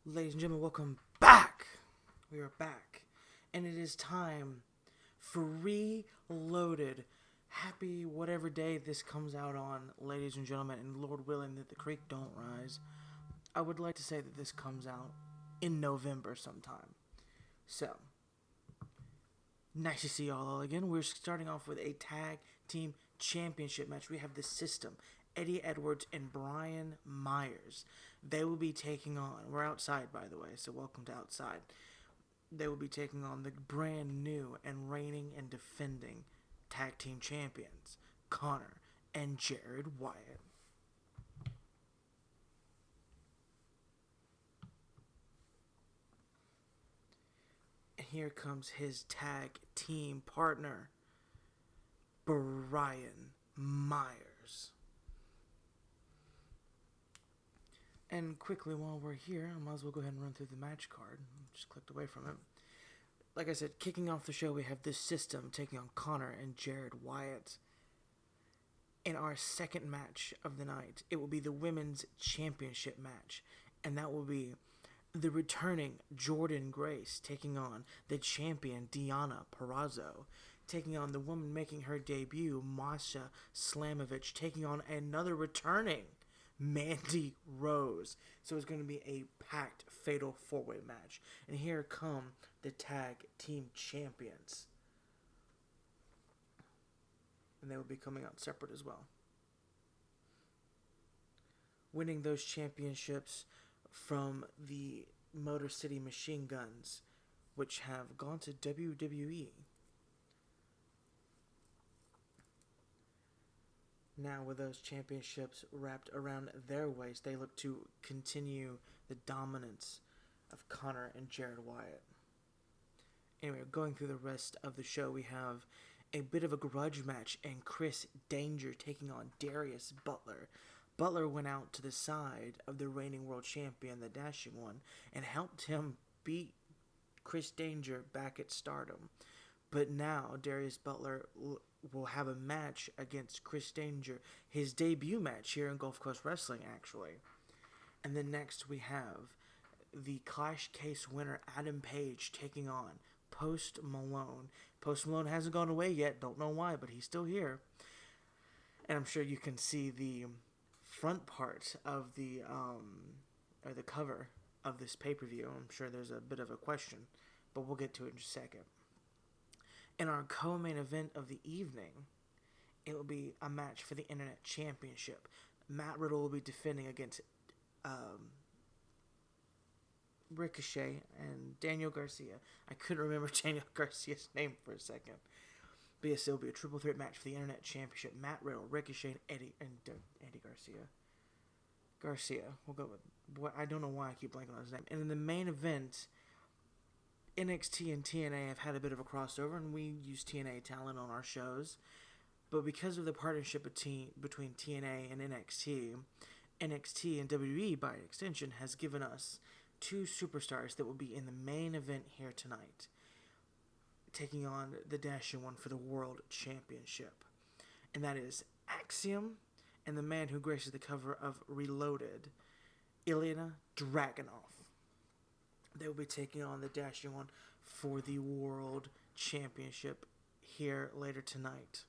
Ladies and gentlemen, welcome back. We are back. And it is time for ReLoaded. Happy whatever day this comes out on, ladies and gentlemen, and Lord willing that the creek don't rise. I would like to say that this comes out in November sometime. So, nice to see y'all again. We're starting off with a tag team championship match. We have the System, Eddie Edwards and Brian Myers. They will be taking on, we're outside by the way, so welcome to outside. They will be taking on the brand new and reigning and defending tag team champions, Connor and Jared Wyatt. And here comes his tag team partner, Brian Myers. And quickly, while we're here, I might as well go ahead and run through the match card. Just clicked away from it. Like I said, kicking off the show, we have this System taking on Connor and Jared Wyatt. In our second match of the night, it will be the Women's Championship match. And that will be the returning Jordan Grace taking on the champion Deonna Purrazzo. Taking on the woman making her debut, Masha Slamovich. Taking on another returning Mandy Rose. So it's going to be a packed fatal four-way match. And here come the tag team champions. And they will be coming out separate as well. Winning those championships from the Motor City Machine Guns, which have gone to WWE. Now, with those championships wrapped around their waist, they look to continue the dominance of Connor and Jared Wyatt. Anyway, going through the rest of the show, we have a bit of a grudge match and Chris Danger taking on Darius Butler. Butler went out to the side of the reigning world champion, the Dashing One, and helped him beat Chris Danger back at Stardom. But now, Darius Butler will have a match against Chris Danger, his debut match here in Gulfcoast Wrestling, actually. And then next we have the Clash Case winner, Adam Page, taking on Post Malone. Post Malone hasn't gone away yet, don't know why, but he's still here. And I'm sure you can see the front part of the cover of this pay-per-view. I'm sure there's a bit of a question, but we'll get to it in just a second. In our co-main event of the evening, it will be a match for the Internet Championship. Matt Riddle will be defending against Ricochet and Daniel Garcia. I couldn't remember Daniel Garcia's name for a second. But yes, it will be a triple threat match for the Internet Championship. Matt Riddle, Ricochet, and Eddie Garcia. Garcia. We'll go with... I don't know why I keep blanking on his name. And in the main event, NXT and TNA have had a bit of a crossover, and we use TNA talent on our shows. But because of the partnership between TNA and NXT and WWE, by extension, has given us two superstars that will be in the main event here tonight, taking on the Dashing One for the World Championship. And that is Axiom and the man who graces the cover of ReLoaded, Ilya Dragunov. They will be taking on the Dashing One for the World Championship here later tonight.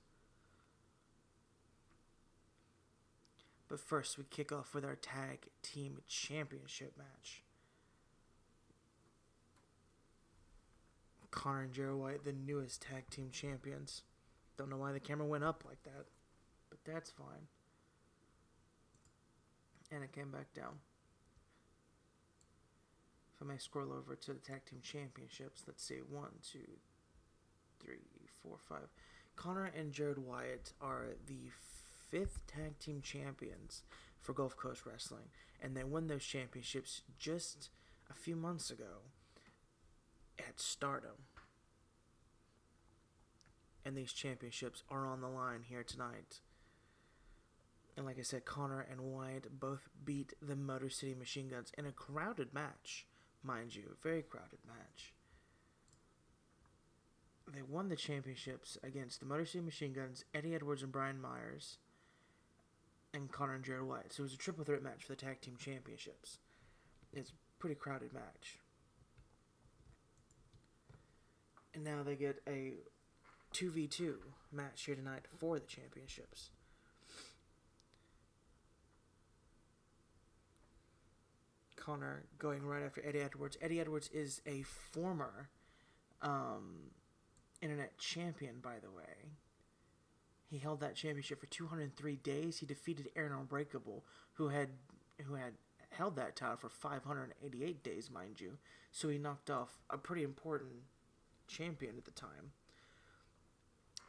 But first, we kick off with our Tag Team Championship match. Connor and Jared Wyatt, the newest Tag Team Champions. Don't know why the camera went up like that, but that's fine. And it came back down. If I may scroll over to the Tag Team Championships, let's see, 1, 2, 3, 4, 5. Connor and Jared Wyatt are the 5th Tag Team Champions for Gulfcoast Wrestling, and they won those championships just a few months ago at Stardom. And these championships are on the line here tonight. And like I said, Connor and Wyatt both beat the Motor City Machine Guns in a crowded match. Mind you, a very crowded match. They won the championships against the Motor City Machine Guns, Eddie Edwards and Brian Myers, and Connor and Jared Wyatt. So it was a triple threat match for the Tag Team Championships. It's pretty crowded match. And now they get a 2v2 match here tonight for the championships. Connor going right after Eddie Edwards. Eddie Edwards is a former internet champion, by the way. He held that championship for 203 days. He defeated Aaron Unbreakable, who had held that title for 588 days, mind you. So he knocked off a pretty important champion at the time.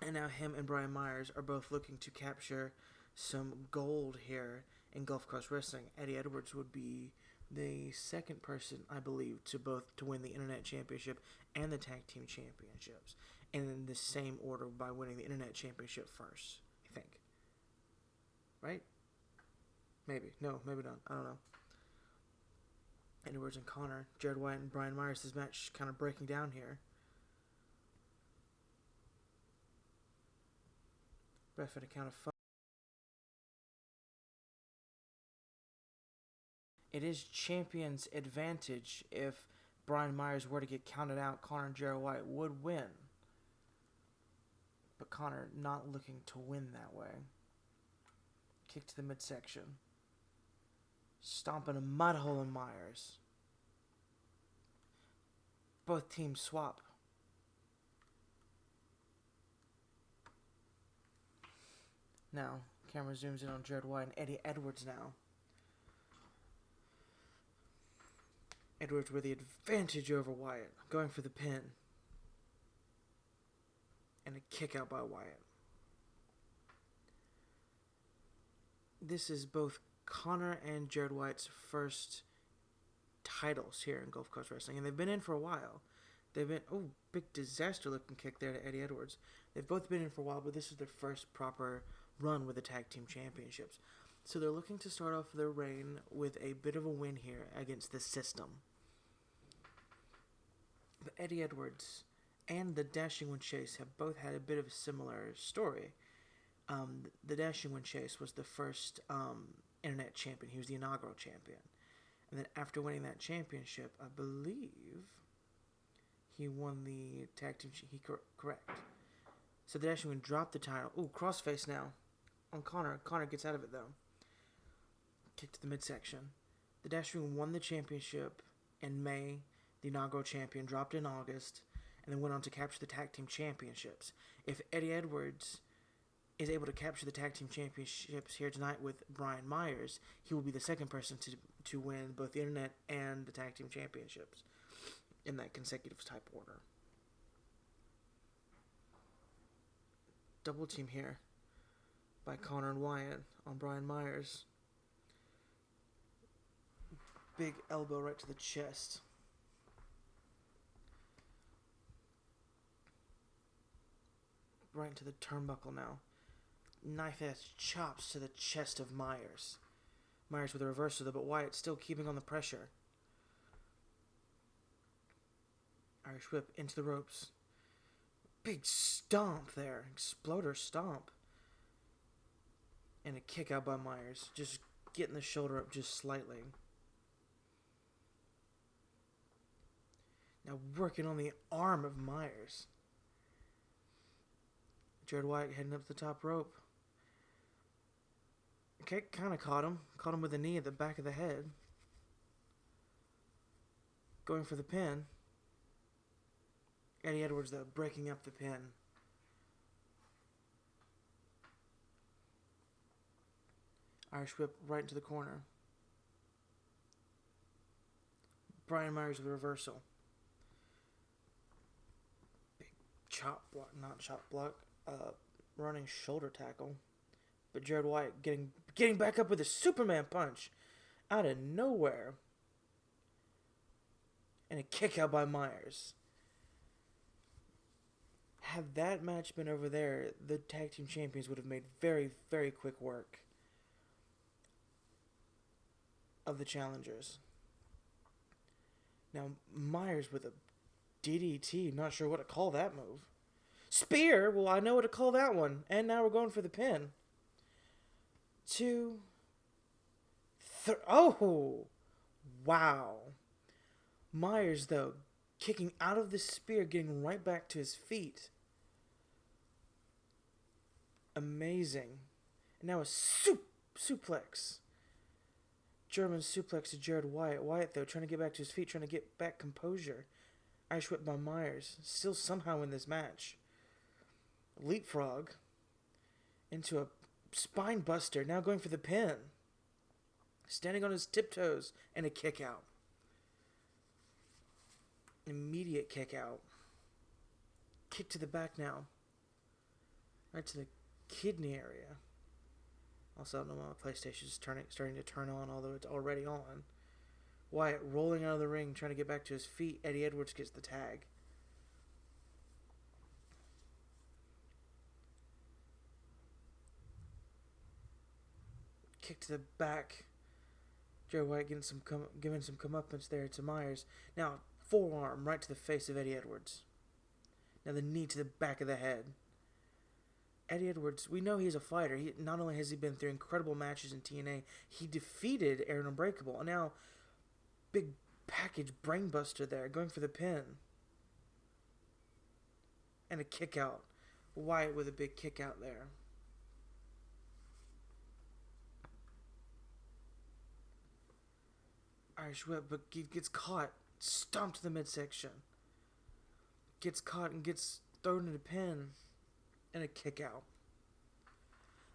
And now him and Brian Myers are both looking to capture some gold here in Gulfcoast Wrestling. Eddie Edwards would be the second person, I believe, to win the Internet Championship and the Tag Team Championships. And in the same order by winning the Internet Championship first, I think. Right? Maybe. No, maybe not. I don't know. Edwards and Connor, Jared Wyatt and Brian Myers, this match kind of breaking down here. Ref at a count of 5. It is champion's advantage. If Brian Myers were to get counted out, Connor and Jared Wyatt would win. But Connor not looking to win that way. Kick to the midsection. Stomping a mud hole in Myers. Both teams swap. Now, camera zooms in on Jared Wyatt and Eddie Edwards now. Edwards with the advantage over Wyatt, going for the pin. And a kick out by Wyatt. This is both Connor and Jared Wyatt's first titles here in Gulfcoast Wrestling, and they've been in for a while. They've been, big disaster looking kick there to Eddie Edwards. They've both been in for a while, but this is their first proper run with the Tag Team Championships. So they're looking to start off their reign with a bit of a win here against the System. But Eddie Edwards and the Dashing One Chase have both had a bit of a similar story. The Dashing One Chase was the first internet champion. He was the inaugural champion. And then after winning that championship, I believe he won the tag team. Correct. So the Dashing One dropped the title. Ooh, crossface now on Connor. Connor gets out of it, though. Kick to the midsection. The Dashing One won the championship in May. The inaugural champion dropped in August, and then went on to capture the Tag Team Championships. If Eddie Edwards is able to capture the Tag Team Championships here tonight with Brian Myers, he will be the second person to win both the Internet and the Tag Team Championships in that consecutive type order. Double team here by Connor and Wyatt on Brian Myers. Big elbow right to the chest. Right into the turnbuckle now. Knife-ass chops to the chest of Myers. Myers with a reversal though, but Wyatt still keeping on the pressure. Irish whip into the ropes. Big stomp there. Exploder stomp. And a kick out by Myers. Just getting the shoulder up just slightly. Now working on the arm of Myers. Jared Wyatt heading up the top rope. Okay, kind of caught him. Caught him with a knee at the back of the head. Going for the pin. Eddie Edwards, though, breaking up the pin. Irish whip right into the corner. Brian Myers with a reversal. Big chop block, not chop block. Running shoulder tackle. But Jared Wyatt getting back up with a Superman punch out of nowhere. And a kick out by Myers. Had that match been over there, the tag team champions would have made very, very quick work of the challengers. Now, Myers with a DDT. Not sure what to call that move. Spear? Well, I know what to call that one. And now we're going for the pin. 2, 3. Oh! Wow. Myers, though, kicking out of the spear, getting right back to his feet. Amazing. And now a suplex. German suplex to Jared Wyatt. Wyatt, though, trying to get back to his feet, trying to get back composure. Irish whip by Myers. Still somehow in this match. Leapfrog into a spine buster. Now going for the pin. Standing on his tiptoes and a kick out. Immediate kick out. Kick to the back now. Right to the kidney area. Also, I don't know my PlayStation is starting to turn on, although it's already on. Wyatt rolling out of the ring, trying to get back to his feet. Eddie Edwards gets the tag. Kick to the back. Jerry Wyatt giving some comeuppance there to Myers. Now, forearm right to the face of Eddie Edwards. Now the knee to the back of the head. Eddie Edwards, we know he's a fighter. Not only has he been through incredible matches in TNA, he defeated Aaron Unbreakable. And now, big package brainbuster there, going for the pin. And a kick out. Wyatt with a big kick out there. Irish whip, but gets caught. Stomped to the midsection. Gets caught and gets thrown in a pin. And a kick out.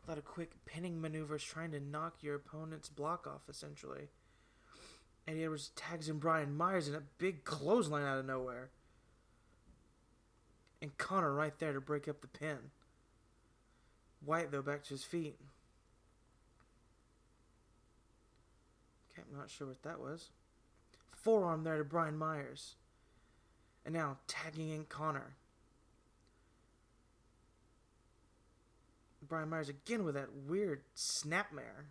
A lot of quick pinning maneuvers trying to knock your opponent's block off, essentially. Eddie Edwards tags in Brian Myers in a big clothesline out of nowhere. And Connor right there to break up the pin. Wyatt, though, back to his feet. Okay, I'm not sure what that was. Forearm there to Brian Myers. And now tagging in Connor. Brian Myers again with that weird snapmare.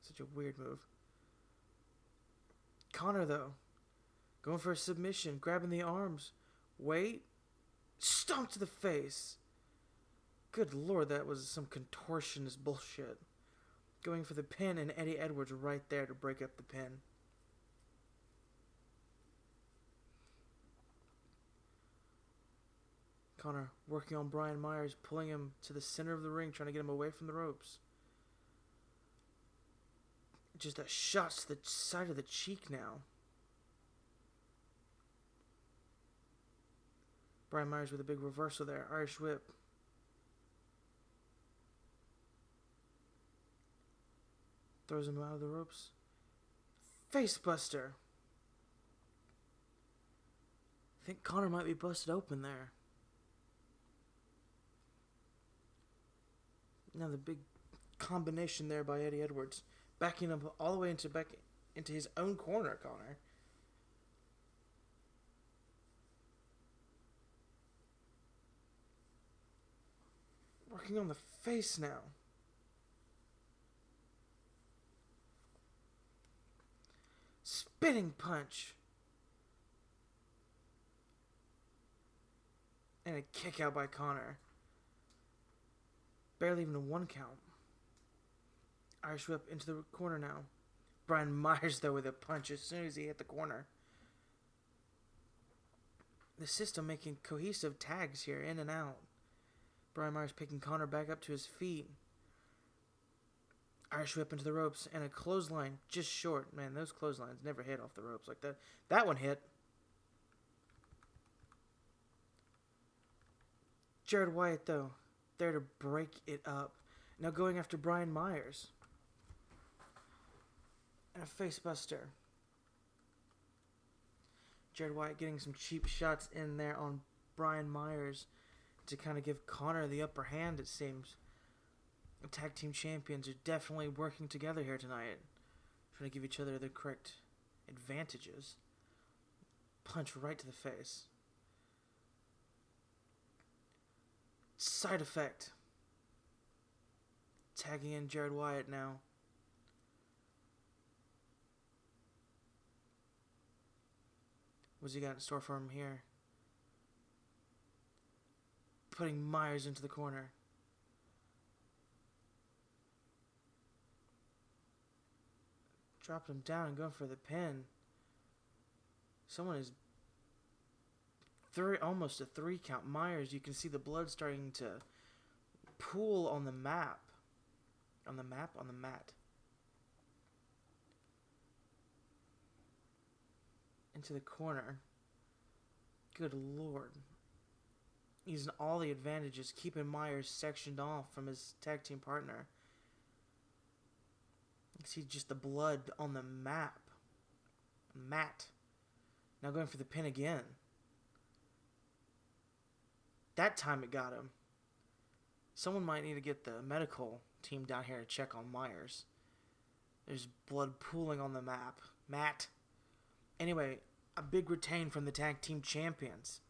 Such a weird move. Connor, though, going for a submission, grabbing the arms. Wait. Stomp to the face. Good lord, that was some contortionist bullshit. Going for the pin, and Eddie Edwards right there to break up the pin. Connor working on Brian Myers, pulling him to the center of the ring, trying to get him away from the ropes. Just a shot to the side of the cheek now. Brian Myers with a big reversal there. Irish whip. Throws him out of the ropes. Face buster. I think Connor might be busted open there. Now the big combination there by Eddie Edwards. Backing him all the way into his own corner, Connor. Working on the face now. Spinning punch. And a kick out by Connor. Barely even a 1 count. Irish whip into the corner now. Brian Myers, though, with a punch as soon as he hit the corner. The system making cohesive tags here, in and out. Brian Myers picking Connor back up to his feet. Irish whip into the ropes and a clothesline just short. Man, those clotheslines never hit off the ropes like that. That one hit. Jared Wyatt, though, there to break it up. Now going after Brian Myers. And a face buster. Jared Wyatt getting some cheap shots in there on Brian Myers to kind of give Connor the upper hand, it seems. The tag team champions are definitely working together here tonight. Trying to give each other the correct advantages. Punch right to the face. Side effect. Tagging in Jared Wyatt now. What's he got in store for him here? Putting Myers into the corner. Dropping him down and going for the pin. Someone is almost a 3 count. Myers, you can see the blood starting to pool on the map. On the mat. Into the corner. Good lord. Using all the advantages, keeping Myers sectioned off from his tag team partner. You see just the blood on the mat. Now going for the pin again. That time it got him. Someone might need to get the medical team down here to check on Myers. There's blood pooling on the mat. Anyway, a big retain from the tag team champions.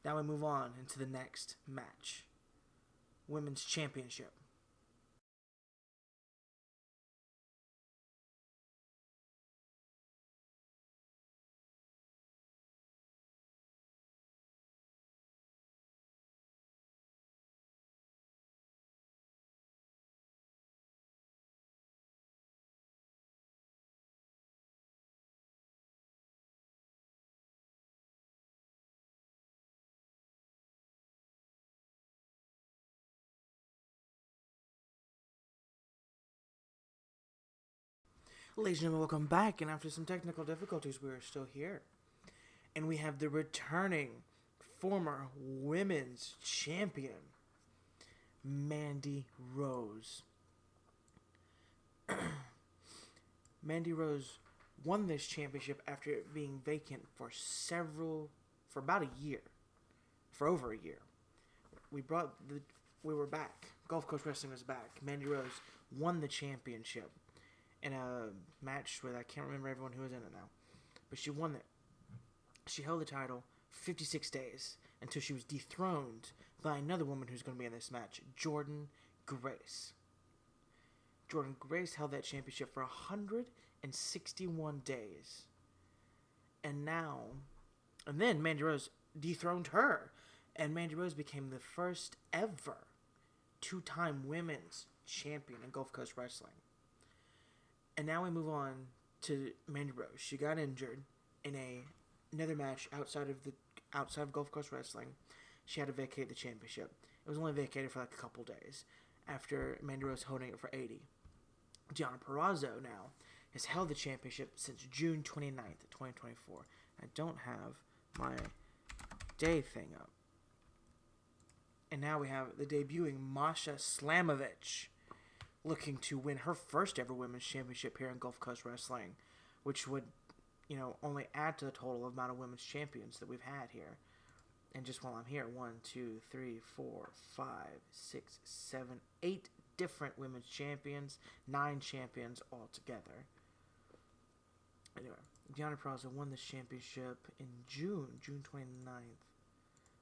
Now we move on into the next match. Women's Championship. Ladies and gentlemen, welcome back. And after some technical difficulties, we are still here. And we have the returning former women's champion, Mandy Rose. Mandy Rose won this championship after it being vacant for about a year. For over a year. We were back. Gulfcoast Wrestling was back. Mandy Rose won the championship in a match with, I can't remember everyone who was in it now. But she won it. She held the title 56 days until she was dethroned by another woman who's going to be in this match, Jordynne Grace. Jordynne Grace held that championship for 161 days. And then Mandy Rose dethroned her. And Mandy Rose became the first ever 2-time women's champion in Gulf Coast Wrestling. And now we move on to Mandy Rose. She got injured in another match outside of Gulf Coast Wrestling. She had to vacate the championship. It was only vacated for like a couple days after Mandy Rose holding it for 80. Deonna Purrazzo now has held the championship since June 29th, 2024. I don't have my day thing up. And now we have the debuting Masha Slamovich, looking to win her first ever women's championship here in Gulf Coast Wrestling, which would, only add to the total amount of women's champions that we've had here. And just while I'm here, 1, 2, 3, 4, 5, 6, 7, 8 different women's champions, 9 champions altogether. Anyway, Deonna Purrazzo won this championship in June 29th,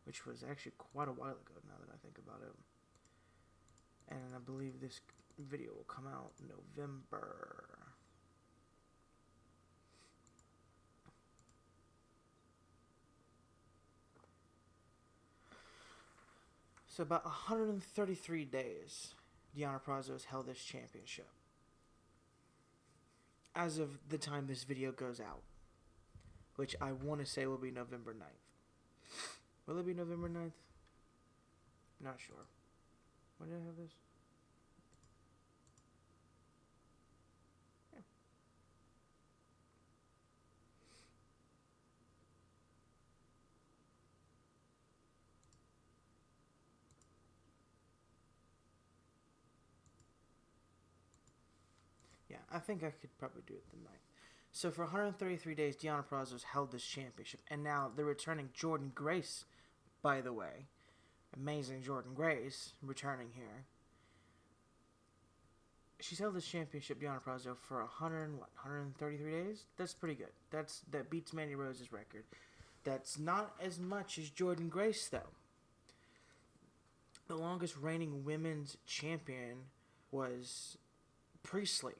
which was actually quite a while ago now that I think about it. And I believe this video will come out in November. So about 133 days, Deonna Purrazzo has held this championship. As of the time this video goes out, which I want to say will be November 9th. Will it be November 9th? Not sure. When did I have this? Yeah, I think I could probably do it the 9th. So for 133 days, Deonna Purrazzo's held this championship. And now the returning Jordynne Grace, by the way. Amazing Jordynne Grace returning here. She's held this championship, Deonna Purrazzo, for 133 days? That's pretty good. That beats Mandy Rose's record. That's not as much as Jordynne Grace, though. The longest reigning women's champion was Priestley,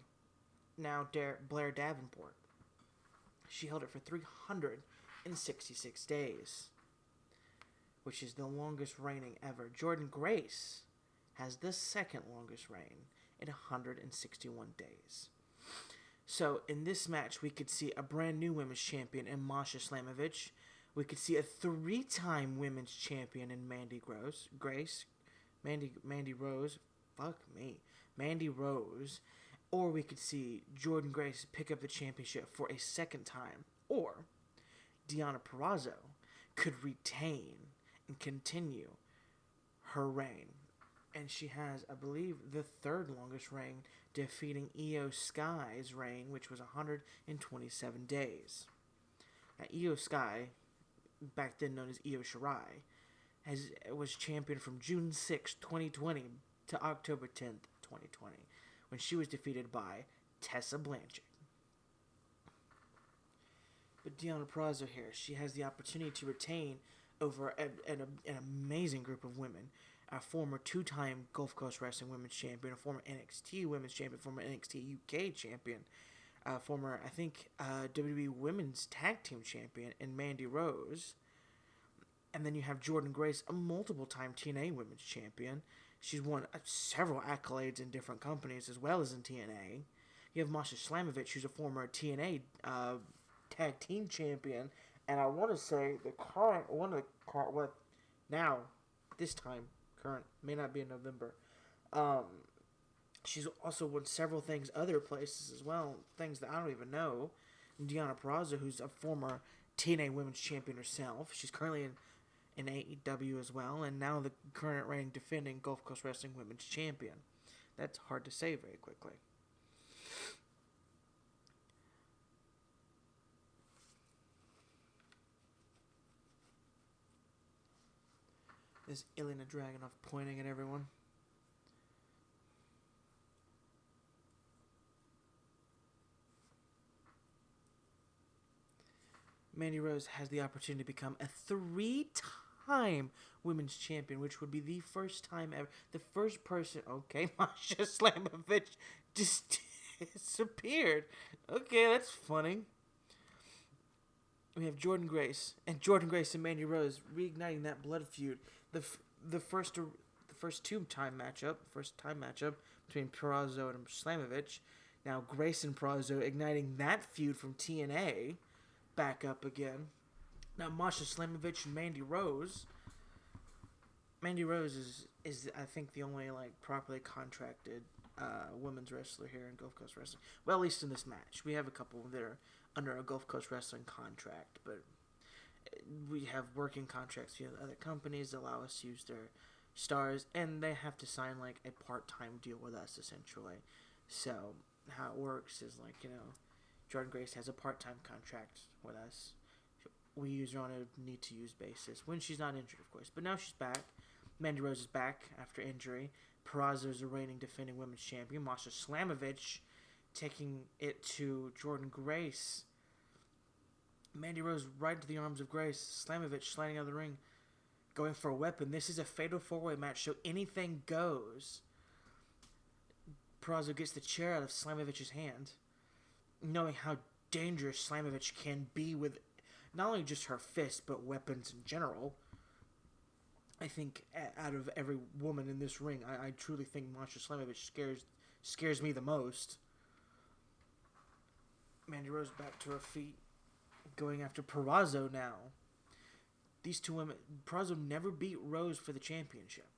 now Blair Davenport. She held it for 366 days, which is the longest reigning ever. Jordynne Grace has the second longest reign at 161 days. So in this match, we could see a brand new women's champion in Masha Slamovich. We could see a 3-time women's champion in Mandy Rose. Fuck me. Mandy Rose. Or we could see Jordan Grace pick up the championship for a second time. Or Deonna Purrazzo could retain and continue her reign. And she has, I believe, the third longest reign, defeating Io Sky's reign, which was 127 days. Now, Io Sky, back then known as Io Shirai, was champion from June 6, 2020 to October 10th, 2020, when she was defeated by Tessa Blanchard. But Deonna Purrazzo here, she has the opportunity to retain over an amazing group of women. A former 2-time Gulf Coast Wrestling Women's Champion, a former NXT Women's Champion, former NXT UK Champion, former, I think, WWE Women's Tag Team Champion, and Mandy Rose. And then you have Jordan Grace, a multiple-time TNA Women's Champion. She's won several accolades in different companies as well as in TNA. You have Masha Slamovich, who's a former TNA Tag Team Champion, and I want to say the current current, may not be in November. She's also won several things other places as well, things that I don't even know. And Deonna Purrazzo, who's a former TNA Women's Champion herself. She's currently in AEW as well, and now the current reigning defending Gulf Coast Wrestling Women's Champion. That's hard to say very quickly. Is Ilina Dragunov pointing at everyone? Mandy Rose has the opportunity to become a 3-time women's champion, which would be the first time ever. The first person... Okay, Masha Slamovich just disappeared. Okay, that's funny. We have Jordan Grace and Mandy Rose reigniting that blood feud. The first time matchup between Purrazzo and Slamovich. Now Grace and Purrazzo igniting that feud from TNA back up again. Now Masha Slamovich and Mandy Rose. Mandy Rose is I think the only properly contracted women's wrestler here in Gulf Coast Wrestling. Well, at least in this match. We have a couple that are under a Gulf Coast Wrestling contract, but we have working contracts with other companies that allow us to use their stars, and they have to sign a part-time deal with us essentially. So how it works is Jordan Grace has a part-time contract with us. We use her on a need-to-use basis when she's not injured, of course. But now she's back. Mandy Rose is back after injury. Purrazzo is the reigning defending women's champion. Masha Slamovich taking it to Jordan Grace. Mandy Rose right into the arms of Grace. Slamovich sliding out of the ring, going for a weapon. This is a fatal 4-way match, so anything goes. Purrazzo gets the chair out of Slamovich's hand, knowing how dangerous Slamovich can be with not only just her fist, but weapons in general. I think out of every woman in this ring, I truly think Masha Slamovich scares me the most. Mandy Rose back to her feet, going after Purrazzo now. These two women, Purrazzo never beat Rose for the championship.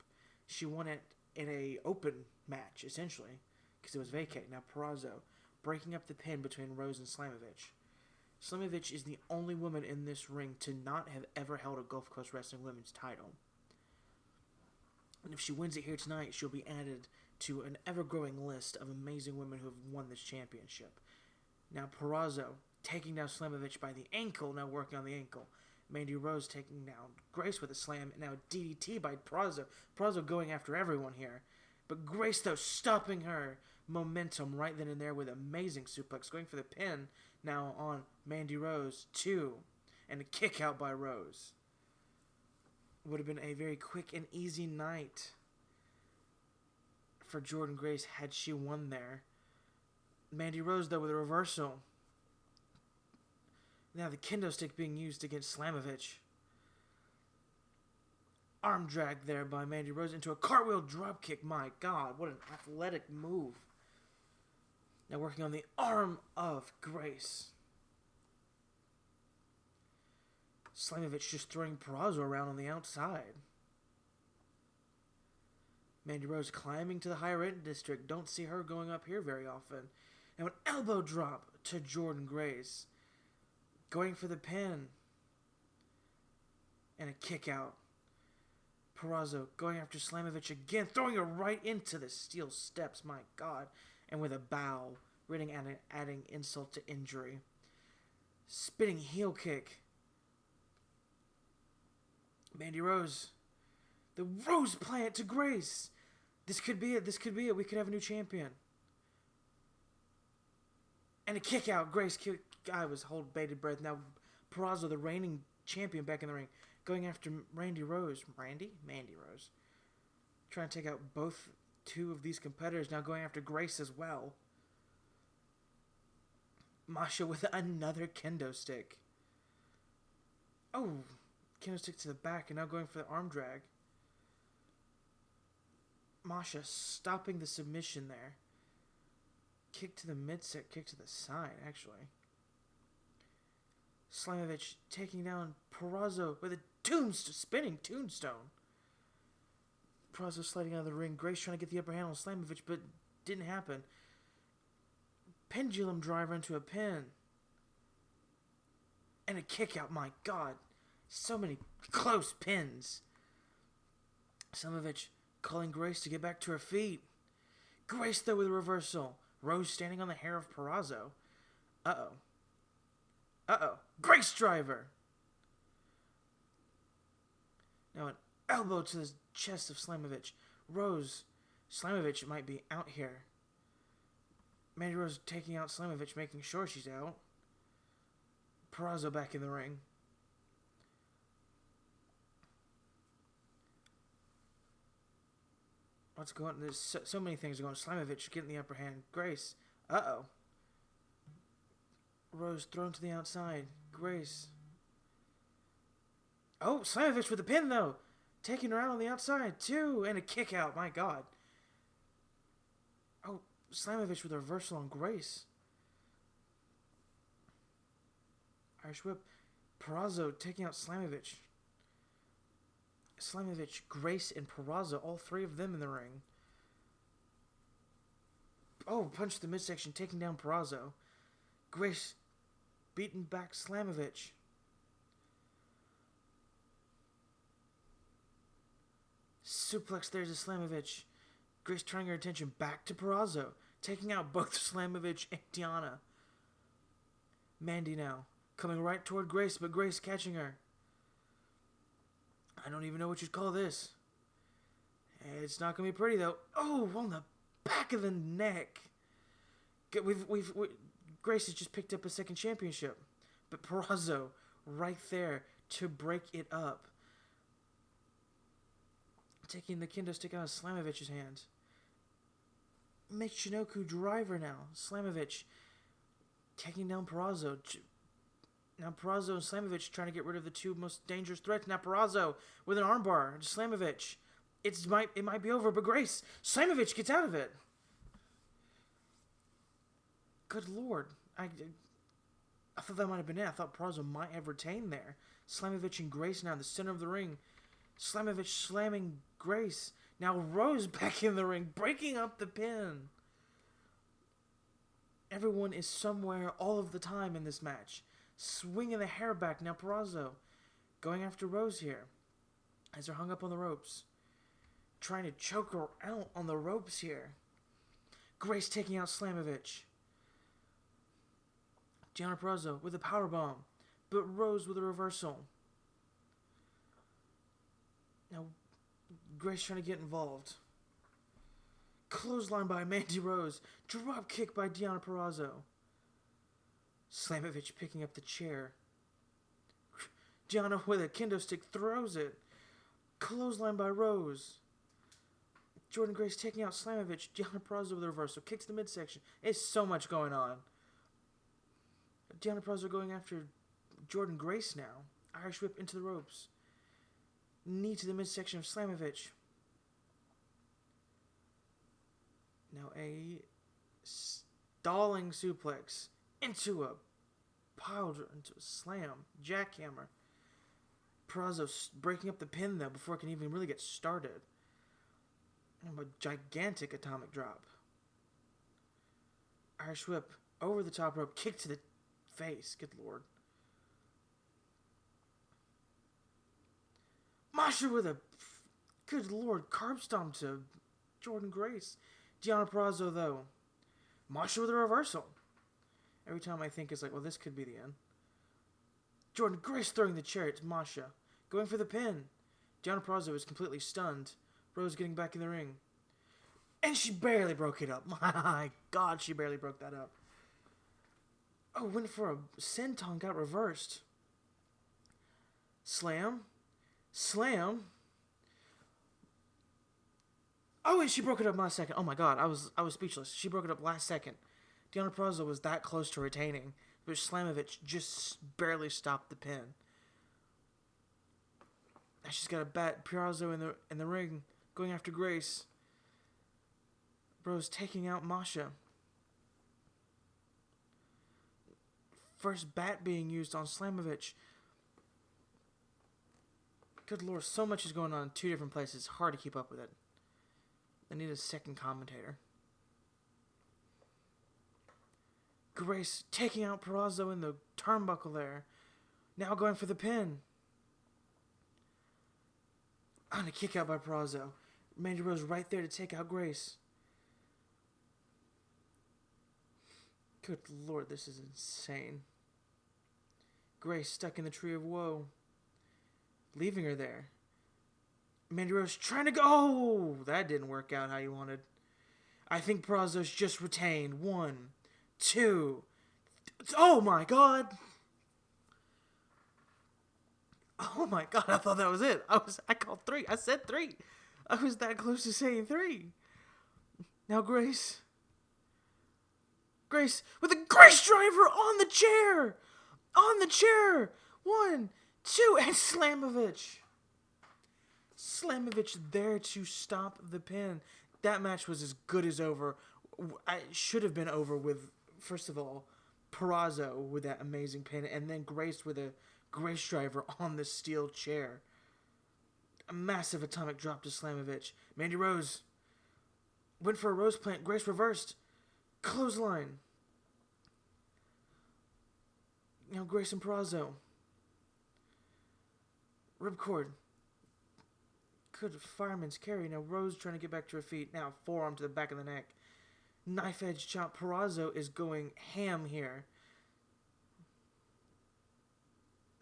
She won it in a open match, essentially, because it was vacant. Now Purrazzo breaking up the pin between Rose and Slamovich. Slamovich is the only woman in this ring to not have ever held a Gulf Coast Wrestling Women's title. And if she wins it here tonight, she'll be added to an ever-growing list of amazing women who have won this championship. Now Purrazzo taking down Slamovich by the ankle, now working on the ankle. Mandy Rose taking down Grace with a slam, and now DDT by Purrazzo. Purrazzo going after everyone here. But Grace, though, stopping her momentum right then and there with amazing suplex, going for the pin now on Mandy Rose, 2, and a kick out by Rose. Would have been a very quick and easy night for Jordan Grace had she won there. Mandy Rose, though, with a reversal. Now the kendo stick being used against Slamovich. Arm drag there by Mandy Rose into a cartwheel dropkick. My God, what an athletic move. Now working on the arm of Grace. Slamovich just throwing Peraza around on the outside. Mandy Rose climbing to the higher end district. Don't see her going up here very often. And an elbow drop to Jordynne Grace. Going for the pin. And a kick out. Peraza going after Slamovich again. Throwing her right into the steel steps. My God. And with a bow. Really adding insult to injury. Spinning heel kick. Mandy Rose. The Rose plant to Grace. This could be it. This could be it. We could have a new champion. And a kick out. Grace kick. I was holding bated breath. Now Peraza, the reigning champion, back in the ring. Going after Mandy Rose. Mandy Rose. Trying to take out two of these competitors. Now going after Grace as well. Masha with another kendo stick. Oh, kendo stick to the back and now going for the arm drag. Masha stopping the submission there. Kick to the midset, kick to the side, actually. Slamovich taking down Peraza with a spinning tombstone. Peraza sliding out of the ring. Grace trying to get the upper hand on Slamovich, but didn't happen. Pendulum driver into a pin. And a kick out, my God. So many close pins. Slamovich calling Grace to get back to her feet. Grace, though, with a reversal. Rose standing on the hair of Peraza. Uh-oh. Grace driver. Now an elbow to the chest of Slamovich. Rose. Slamovich might be out here. Mandy Rose taking out Slamovich, making sure she's out. Peraza back in the ring. What's going on? There's so many things going on. Slamovich getting the upper hand. Grace. Uh-oh. Rose thrown to the outside. Grace. Oh, Slamovich with a pin, though. Taking her out on the outside, too. And a kick out. My God. Oh, Slamovich with a reversal on Grace. Irish whip. Peraza taking out Slamovich. Slamovich, Grace, and Peraza, all three of them in the ring. Oh, punch to the midsection, taking down Peraza. Grace beating back Slamovich. Suplex there to Slamovich. Grace turning her attention back to Peraza, taking out both Slamovich and Diana. Mandy now, coming right toward Grace, but Grace catching her. I don't even know what you'd call this. It's not going to be pretty, though. Oh, on the back of the neck. Grace has just picked up a second championship. But Peraza right there to break it up. Taking the kendo stick out of Slamovich's hands. Michinoku driver now. Slamovich taking down Peraza. Now Peraza and Slamovich trying to get rid of the two most dangerous threats. Now Peraza with an armbar to Slamovich. It might be over, but Grace. Slamovich gets out of it. Good Lord. I thought that might have been it. I thought Peraza might have retained there. Slamovich and Grace now in the center of the ring. Slamovich slamming Grace. Now Rose back in the ring, breaking up the pin. Everyone is somewhere all of the time in this match. Swinging the hair back. Now Peraza going after Rose here. As they're hung up on the ropes. Trying to choke her out on the ropes here. Grace taking out Slamovich. Gianna Peraza with a powerbomb. But Rose with a reversal. Now Grace trying to get involved. Clothesline by Mandy Rose. Drop kick by Gianna Peraza. Slamovich picking up the chair. Gianna with a kendo stick throws it. Clothesline by Rose. Jordynne Grace taking out Slamovich. Gianna Peraza with a reversal. Kicks the midsection. It's so much going on. Gianna Peraza going after Jordynne Grace now. Irish whip into the ropes. Knee to the midsection of Slamovich. Now Falling suplex into a into a slam, jackhammer. Purrazzo breaking up the pin though before it can even really get started. And a gigantic atomic drop. Irish whip over the top rope, kick to the face. Good lord. Masha with a good lord carb stomp to Jordynne Grace. Deonna Purrazzo though. Masha with a reversal. Every time I think it's like, well, this could be the end. Jordynne Grace throwing the chair to Masha. Going for the pin. Deonna Purrazzo is completely stunned. Rose getting back in the ring. And she barely broke it up. My God, she barely broke that up. Oh, went for a senton, got reversed. Slam. Slam. Oh, and she broke it up last second. Oh my God, I was speechless. She broke it up last second. Deonna Purrazzo was that close to retaining, but Slamovich just barely stopped the pin. Now she's got a bat. Purrazzo in the ring, going after Grace. Rose taking out Masha. First bat being used on Slamovich. Good lord, so much is going on in two different places. Hard to keep up with it. I need a second commentator. Grace taking out Purrazzo in the turnbuckle there. Now going for the pin. On a kick out by Purrazzo. Mandy Rose right there to take out Grace. Good lord, this is insane. Grace stuck in the tree of woe. Leaving her there. Mandy Rose trying to go. Oh, that didn't work out how you wanted. I think Purrazzo's just retained. 1, 2. Oh my God. Oh my God, I thought that was it. I called 3. I said 3. I was that close to saying 3. Now Grace. Grace with a Grace driver on the chair. On the chair. 1, 2, and Slamovich. Slamovich there to stop the pin. That match was as good as over. I should have been over with, first of all, Purrazzo with that amazing pin, and then Grace with a Grace driver on the steel chair. A massive atomic drop to Slamovich. Mandy Rose went for a rose plant. Grace reversed. Clothesline. Now Grace and Purrazzo. Ripcord. Good fireman's carry. Now Rose trying to get back to her feet. Now forearm to the back of the neck. Knife edge chop. Purrazzo is going ham here.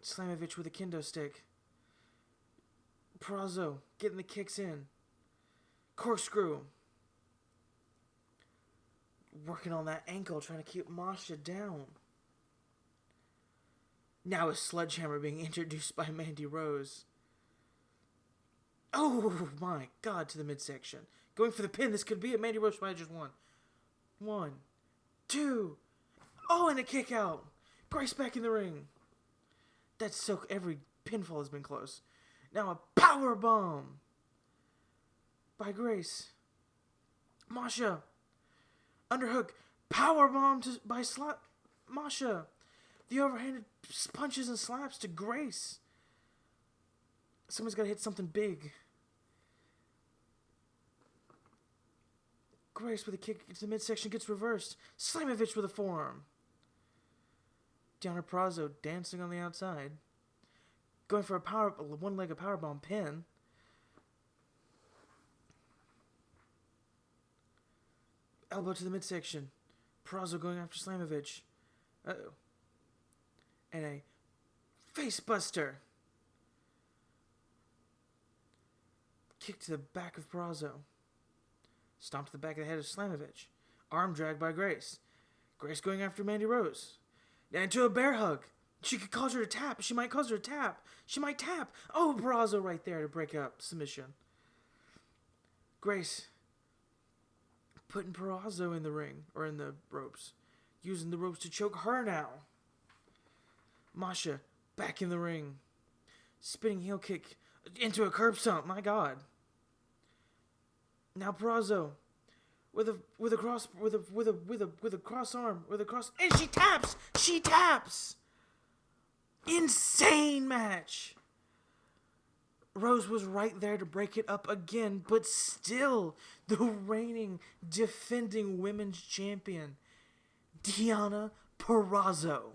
Slamovich with a kendo stick. Purrazzo getting the kicks in. Corkscrew. Working on that ankle, trying to keep Masha down. Now a sledgehammer being introduced by Mandy Rose. Oh my God, to the midsection. Going for the pin. This could be it. Mandy Rose might have just won. 1, 2. Oh, and a kick out. Grace back in the ring. That's so... Every pinfall has been close. Now a power bomb by Grace. Masha. Underhook. Power bomb by Masha. The overhanded punches and slaps to Grace. Someone's got to hit something big. Grace with a kick into the midsection gets reversed. Slamovich with a forearm. Deonna Purrazzo dancing on the outside. Going for a one-legged powerbomb pin. Elbow to the midsection. Purrazzo going after Slamovich. Uh-oh. And a face buster. Kick to the back of Purrazzo. Stomp to the back of the head of Slamovich. Arm drag by Grace. Grace going after Mandy Rose. And into a bear hug. She could cause her to tap. She might cause her to tap. She might tap. Oh, Purrazzo right there to break up submission. Grace putting Purrazzo in the ring, or in the ropes. Using the ropes to choke her now. Masha back in the ring. Spinning heel kick into a curb stomp. My God. Now Purrazzo with a cross with a cross arm with a cross, and she taps. Insane match. Rose was right there to break it up again, but still, the reigning, defending women's champion, Deonna Purrazzo.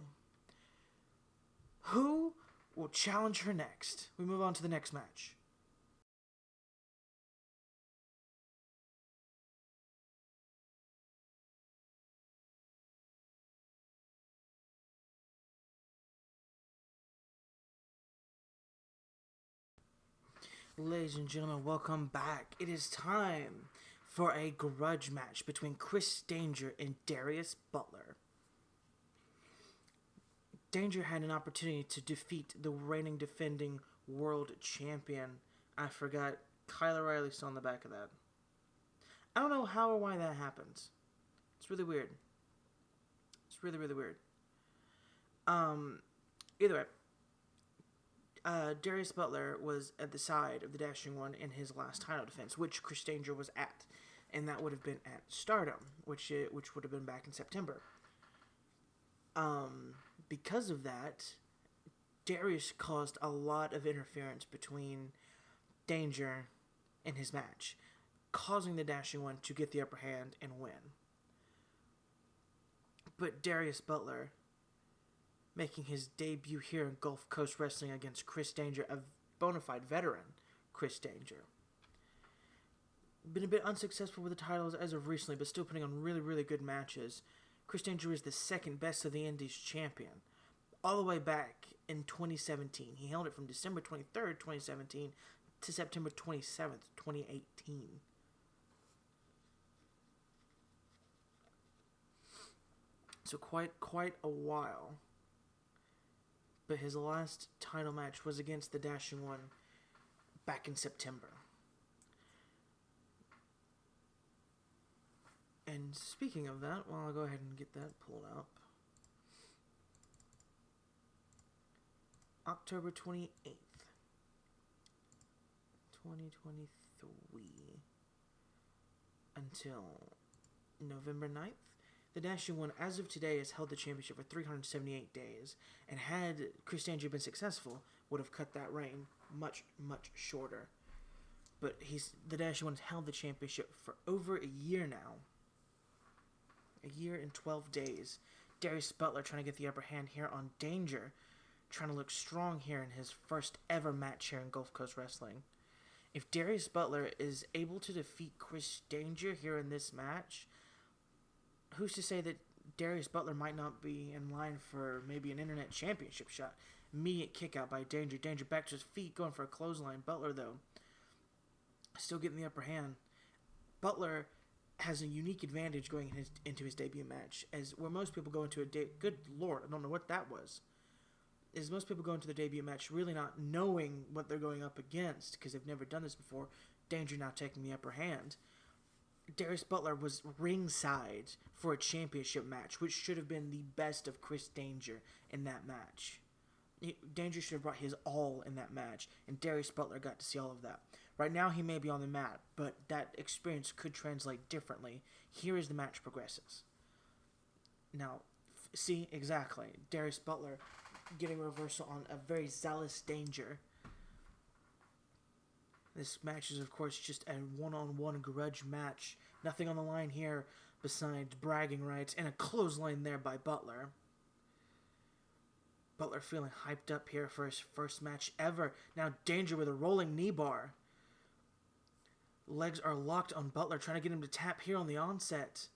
Who will challenge her next? We move on to the next match. Ladies and gentlemen, welcome back. It is time for a grudge match between Chris Danger and Darius Butler. Danger had an opportunity to defeat the reigning defending world champion. I forgot, Kyle O'Reilly's still on the back of that. I don't know how or why that happens. It's really weird. It's really, really weird. Either way. Darius Butler was at the side of the Dashing One in his last title defense, which Chris Danger was at, and that would have been at Stardom, which would have been back in September. Because of that, Darius caused a lot of interference between Danger and his match, causing the Dashing One to get the upper hand and win. But Darius Butler, making his debut here in Gulfcoast Wrestling against Chris Danger, a bona fide veteran, Chris Danger. Been a bit unsuccessful with the titles as of recently, but still putting on really, really good matches. Chris Danger is the second best of the Indies champion, all the way back in 2017. He held it from December 23rd, 2017 to September 27th, 2018. So quite a while. But his last title match was against the Dashing One back in September. And speaking of that, well, I'll go ahead and get that pulled up. October 28th, 2023 until November 9th. The Dashing One, as of today, has held the championship for 378 days, and had Chris Danger been successful, would have cut that reign much, much shorter. But the Dashing One's held the championship for over a year now. A year and 12 days. Darius Butler trying to get the upper hand here on Danger, trying to look strong here in his first ever match here in Gulfcoast Wrestling. If Darius Butler is able to defeat Chris Danger here in this match, who's to say that Darius Butler might not be in line for maybe an internet championship shot? Immediate kick out by Danger. Danger back to his feet, going for a clothesline. Butler, though, still getting the upper hand. Butler has a unique advantage going into his debut match, as where most people go into good lord, I don't know what that was. Is most people go into the debut match really not knowing what they're going up against, because they've never done this before. Danger now taking the upper hand. Darius Butler was ringside for a championship match, which should have been the best of Chris Danger in that match. Danger should have brought his all in that match, and Darius Butler got to see all of that. Right now, he may be on the mat, but that experience could translate differently. Here as the match progresses. Now, see, exactly. Darius Butler getting a reversal on a very zealous Danger. This match is, of course, just a one-on-one grudge match. Nothing on the line here besides bragging rights and a clothesline there by Butler. Butler feeling hyped up here for his first match ever. Now Danger with a rolling knee bar. Legs are locked on Butler, trying to get him to tap here on the onset.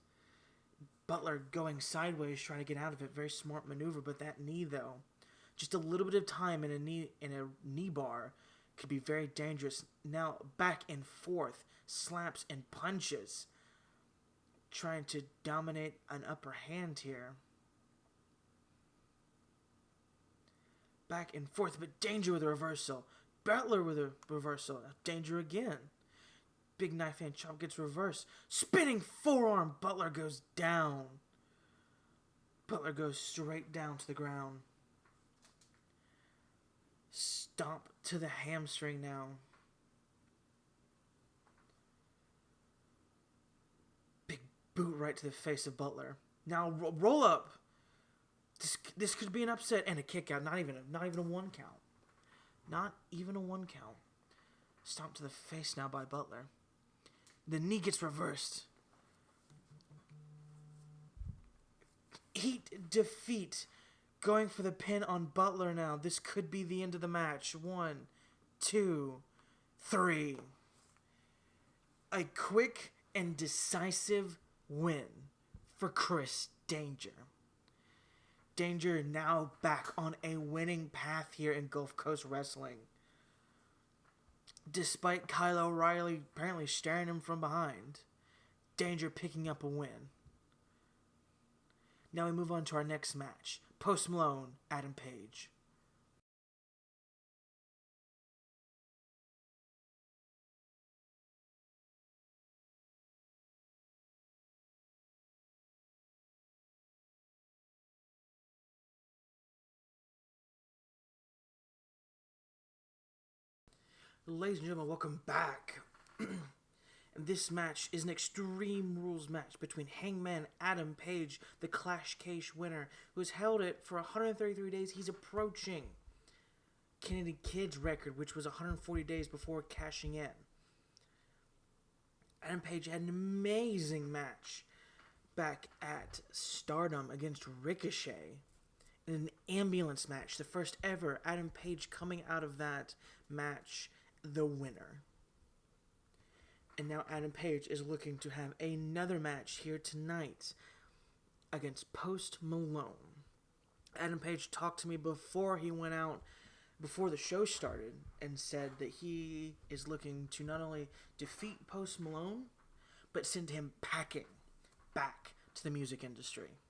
Butler going sideways, trying to get out of it. Very smart maneuver, but that knee, though, just a little bit of time in a knee bar could be very dangerous. Now back and forth, slaps and punches, trying to dominate an upper hand here. Back and forth, but Danger with a reversal. Butler with a reversal. Danger again. Big knife hand chop gets reversed. Spinning forearm. Butler goes down. Butler goes straight down to the ground. Stomp to the hamstring now. Big Boot right to the face of Butler. Now roll up. This could be an upset and a kick out. Not even a 1 count. Not even a 1 count. Stomped to the face now by Butler. The knee gets reversed. Heat defeat. Going for the pin on Butler now. This could be the end of the match. 1, 2, 3. A quick and decisive win for Chris Danger. Danger now back on a winning path here in Gulfcoast Wrestling. Despite Kyle O'Reilly apparently staring him from behind, Danger picking up a win. Now we move on to our next match. Post Malone, Adam Page. Ladies and gentlemen, welcome back. This match is an Extreme Rules match between Hangman Adam Page, the Clash Case winner, who has held it for 133 days. He's approaching Kennedy Kid's record, which was 140 days before cashing in. Adam Page had an amazing match back at Stardom against Ricochet in an ambulance match, the first ever. Adam Page coming out of that match the winner. And now Adam Page is looking to have another match here tonight against Post Malone. Adam Page talked to me before he went out, before the show started, and said that he is looking to not only defeat Post Malone, but send him packing back to the music industry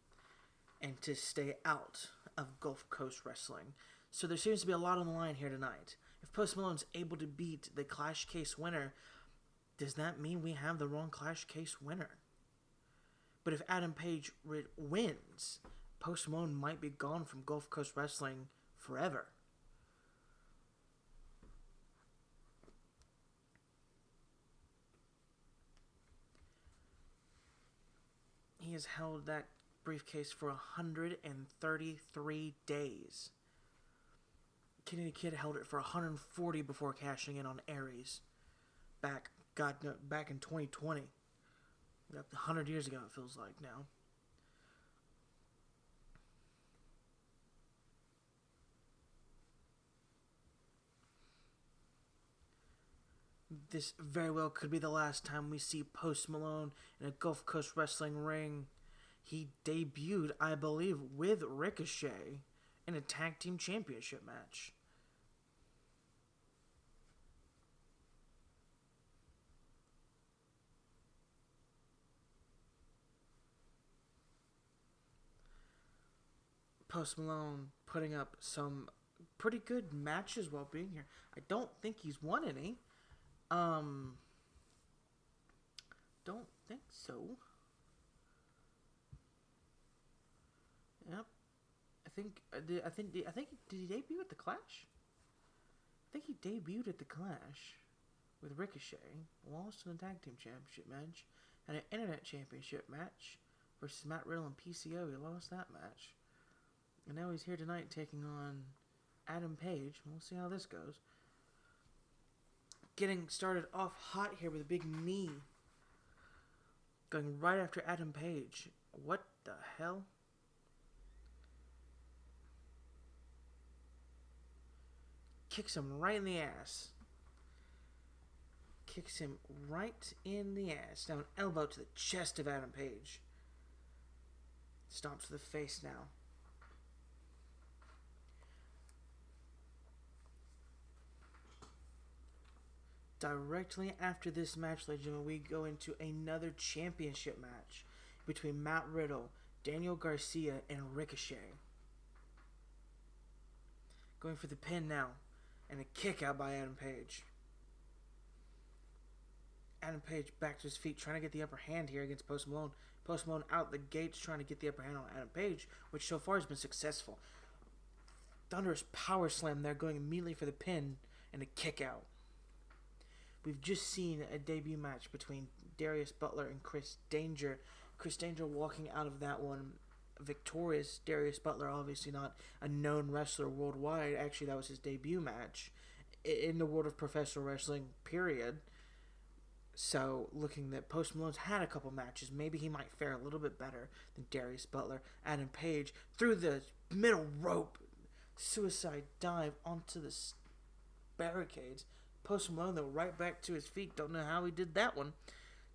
and to stay out of Gulf Coast Wrestling. So there seems to be a lot on the line here tonight. If Post Malone's able to beat the Clash Case winner, does that mean we have the wrong Clash Case winner? But if Adam Page wins, Post Malone might be gone from Gulf Coast Wrestling forever. He has held that briefcase for 133 days. Kennedy Kid held it for 140 before cashing in on Aries. Back in 2020. 100 years ago, it feels like now. This very well could be the last time we see Post Malone in a Gulf Coast Wrestling ring. He debuted, I believe, with Ricochet in a tag team championship match. Post Malone putting up some pretty good matches while being here. I don't think he's won any. Don't think so. Yep. Did he debut at the Clash? I think he debuted at the Clash with Ricochet, lost in the tag team championship match, and an internet championship match versus Matt Riddle and PCO. He lost that match. And now he's here tonight taking on Adam Page. We'll see how this goes. Getting started off hot here with a big knee. Going right after Adam Page. What the hell? Kicks him right in the ass. Kicks him right in the ass. Now an elbow to the chest of Adam Page. Stomps to the face now. Directly after this match, ladies and gentlemen, we go into another championship match between Matt Riddle, Daniel Garcia, and Ricochet. Going for the pin now, and a kick out by Adam Page. Adam Page back to his feet, trying to get the upper hand here against Post Malone. Post Malone out the gates, trying to get the upper hand on Adam Page, which so far has been successful. Thunderous power slam there, going immediately for the pin and a kick out. We've just seen a debut match between Darius Butler and Chris Danger. Chris Danger walking out of that one victorious. Darius Butler, obviously not a known wrestler worldwide. Actually, that was his debut match in the world of professional wrestling, period. So, looking that Post Malone's had a couple matches, maybe he might fare a little bit better than Darius Butler. Adam Page through the middle rope, suicide dive onto the barricades. Post Malone, though, right back to his feet. Don't know how he did that one.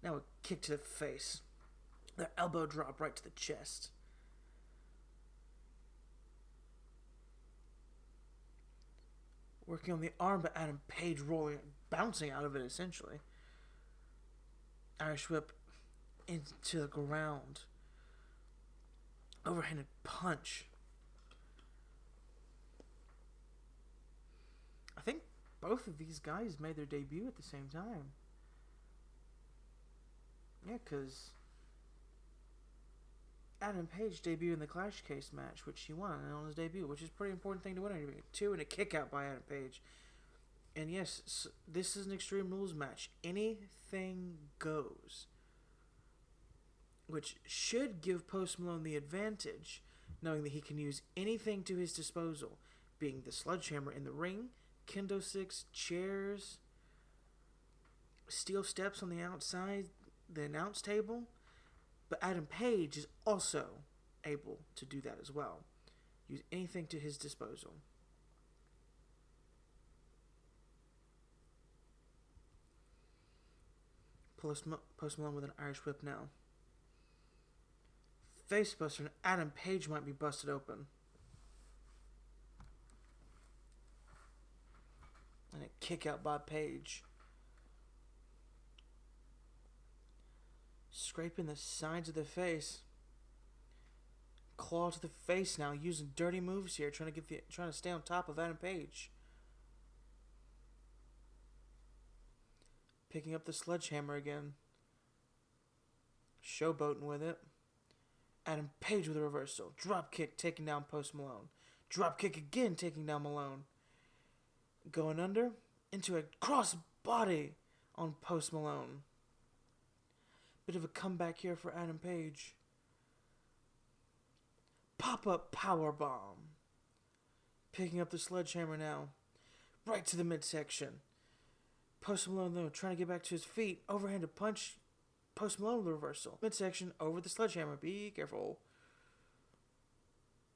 Now a kick to the face. The elbow drop right to the chest. Working on the arm, but Adam Page rolling, bouncing out of it, essentially. Irish whip into the ground. Overhanded punch. I think both of these guys made their debut at the same time. Yeah, because Adam Page debuted in the Clash Case match, which he won on his debut, which is a pretty important thing to win. 2 and a kick out by Adam Page. And yes, this is an Extreme Rules match. Anything goes. Which should give Post Malone the advantage, knowing that he can use anything to his disposal, being the sledgehammer in the ring, kendo sticks, chairs, steel steps on the outside, the announce table. But Adam Page is also able to do that as well. Use anything to his disposal. Post Malone with an Irish whip now. Facebuster, and Adam Page might be busted open. And a kick out by Page. Scraping the sides of the face. Claw to the face now, using dirty moves here, trying to stay on top of Adam Page. Picking up the sledgehammer again. Showboating with it. Adam Page with a reversal. Drop kick taking down Post Malone. Drop kick again taking down Malone. Going under into a cross body on Post Malone. Bit of a comeback here for Adam Page. Pop-up powerbomb. Picking up the sledgehammer now. Right to the midsection. Post Malone, though, trying to get back to his feet. Overhanded punch. Post Malone with a reversal. Midsection over the sledgehammer. Be careful.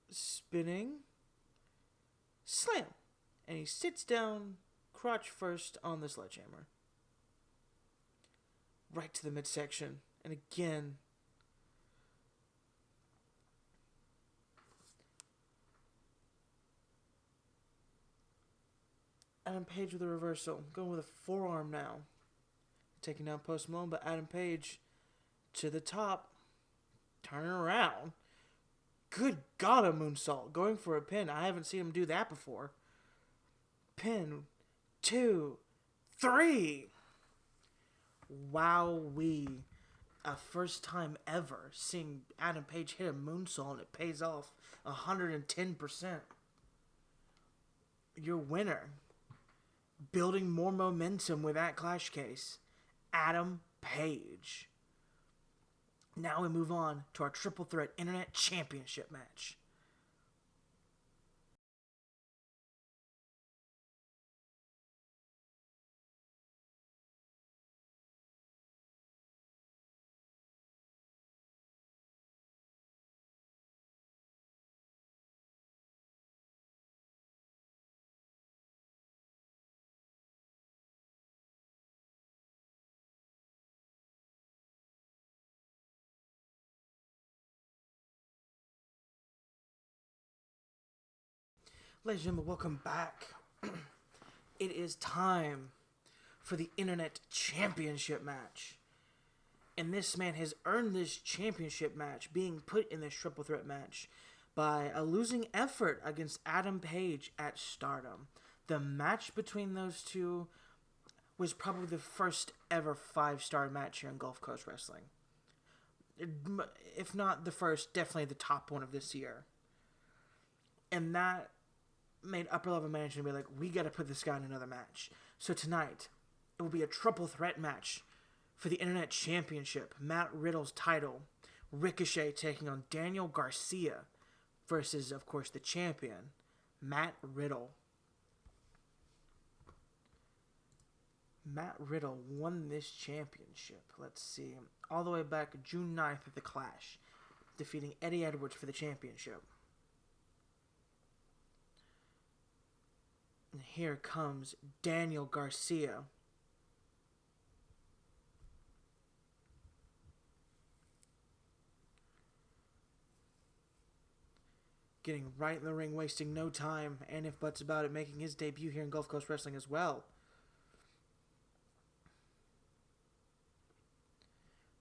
Spinning. Slam. And he sits down, crotch first on the sledgehammer. Right to the midsection. And again. Adam Page with a reversal. Going with a forearm now. Taking down Post Malone, but Adam Page to the top. Turning around. Good God, a moonsault. Going for a pin. I haven't seen him do that before. Pin. 2, 3. Wowee. A first time ever seeing Adam Page hit a moonsault, and it pays off 110%. Your winner. Building more momentum with that Clash Case. Adam Page. Now we move on to our Triple Threat Internet Championship match. Ladies and gentlemen, welcome back. It is time for the Internet Championship match. And this man has earned this championship match, being put in this triple threat match, by a losing effort against Adam Page at Stardom. The match between those two was probably the first ever 5-star match here in Gulfcoast Wrestling. If not the first, definitely the top one of this year. And that made upper level management be like, we got to put this guy in another match. So tonight, it will be a triple threat match for the Internet Championship, Matt Riddle's title, Ricochet taking on Daniel Garcia versus, of course, the champion, Matt Riddle. Matt Riddle won this championship, let's see, all the way back June 9th at the Clash, defeating Eddie Edwards for the championship. And here comes Daniel Garcia. Getting right in the ring, wasting no time, and if buts about it, making his debut here in Gulfcoast Wrestling as well.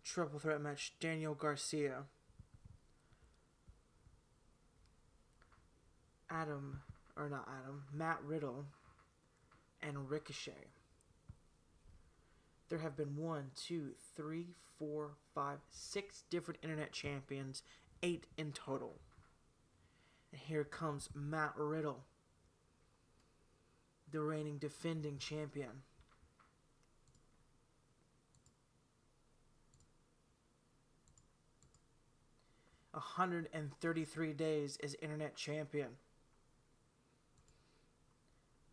Triple threat match, Daniel Garcia. Matt Riddle and Ricochet. There have been 6 different internet champions, 8 in total. And here comes Matt Riddle, the reigning defending champion. A 133 days as internet champion.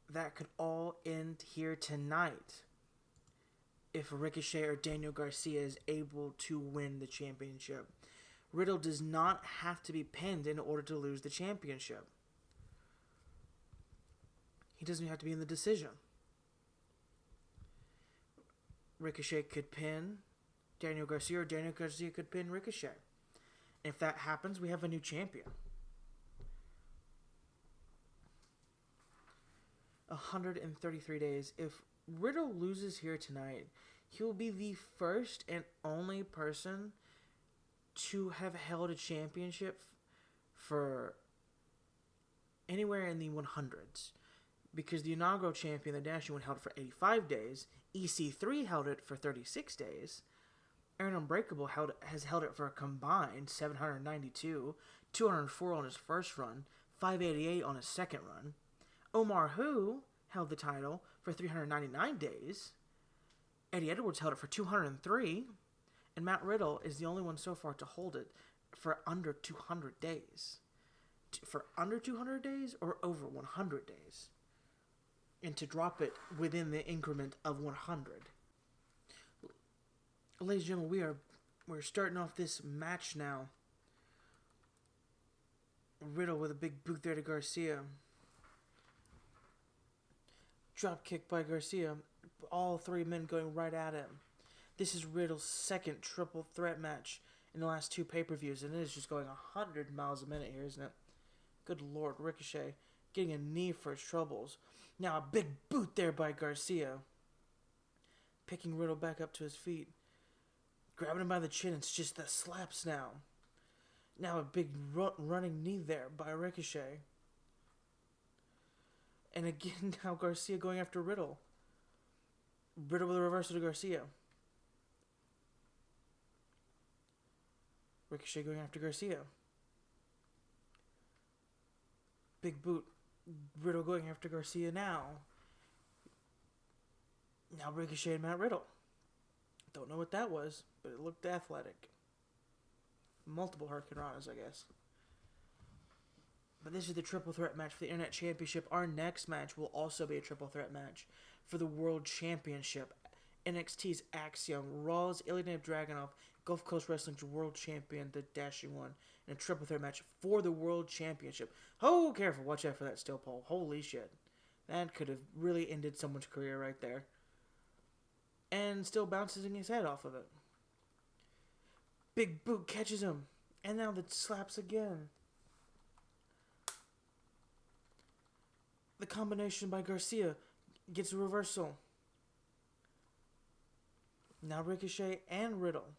That could all end here tonight if Ricochet or Daniel Garcia is able to win the championship. Riddle does not have to be pinned in order to lose the championship. He doesn't even have to be in the decision. Ricochet could pin Daniel Garcia, or Daniel Garcia could pin Ricochet. And if that happens, we have a new champion. 133 days. If Riddle loses here tonight, he will be the first and only person to have held a championship for anywhere in the 100s. Because the inaugural champion, the Dashing One, held it for 85 days. EC3 held it for 36 days. Aaron Unbreakable has held it for a combined 792, 204 on his first run, 588 on his second run. Omar Who held the title for 399 days. Eddie Edwards held it for 203. And Matt Riddle is the only one so far to hold it for under 200 days. For under 200 days or over 100 days. And to drop it within the increment of 100. Ladies and gentlemen, we're starting off this match now. Riddle with a big boot there to Garcia. Drop kick by Garcia. All 3 men going right at him. This is Riddle's second triple threat match in the last 2 pay-per-views, and it is just going 100 miles a minute here, isn't it? Good Lord, Ricochet getting a knee for his troubles. Now a big boot there by Garcia. Picking Riddle back up to his feet. Grabbing him by the chin, it's just the slaps now. Now a big running knee there by Ricochet. And again, now Garcia going after Riddle. Riddle with a reversal to Garcia. Ricochet going after Garcia. Big boot. Riddle going after Garcia now. Now Ricochet and Matt Riddle. Don't know what that was, but it looked athletic. Multiple Hurricane Ranas, I guess. But this is the triple threat match for the Internet Championship. Our next match will also be a triple threat match for the World Championship. NXT's Axiom, Raw's Ilya Dragunov, Gulf Coast Wrestling's World Champion, the Dashing One, in a triple threat match for the World Championship. Oh, careful. Watch out for that steel pole. Holy shit. That could have really ended someone's career right there. And still bounces his head off of it. Big boot catches him. And now the slaps again. The combination by Garcia gets a reversal. Now Ricochet and Riddle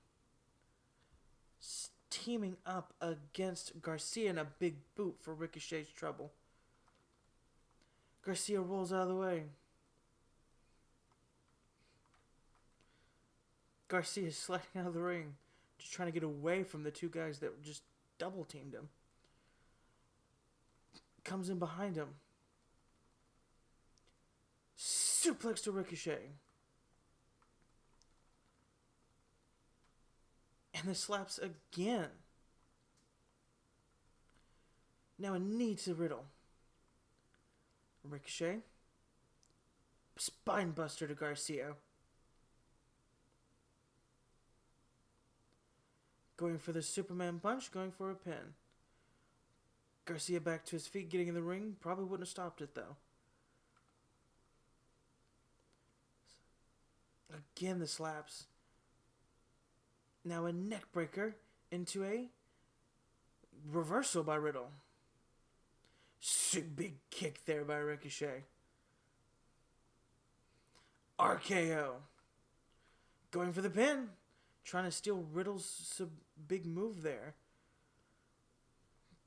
teaming up against Garcia in a big boot for Ricochet's trouble. Garcia rolls out of the way. Garcia is sliding out of the ring, just trying to get away from the 2 guys that just double teamed him. Comes in behind him. Suplex to Ricochet. And the slaps again. Now a knee to Riddle. Ricochet. Spine buster to Garcia. Going for the Superman punch, going for a pin. Garcia back to his feet, getting in the ring. Probably wouldn't have stopped it, though. Again, the slaps. Now a neck breaker into a reversal by Riddle. Big kick there by Ricochet. RKO. Going for the pin. Trying to steal Riddle's big move there.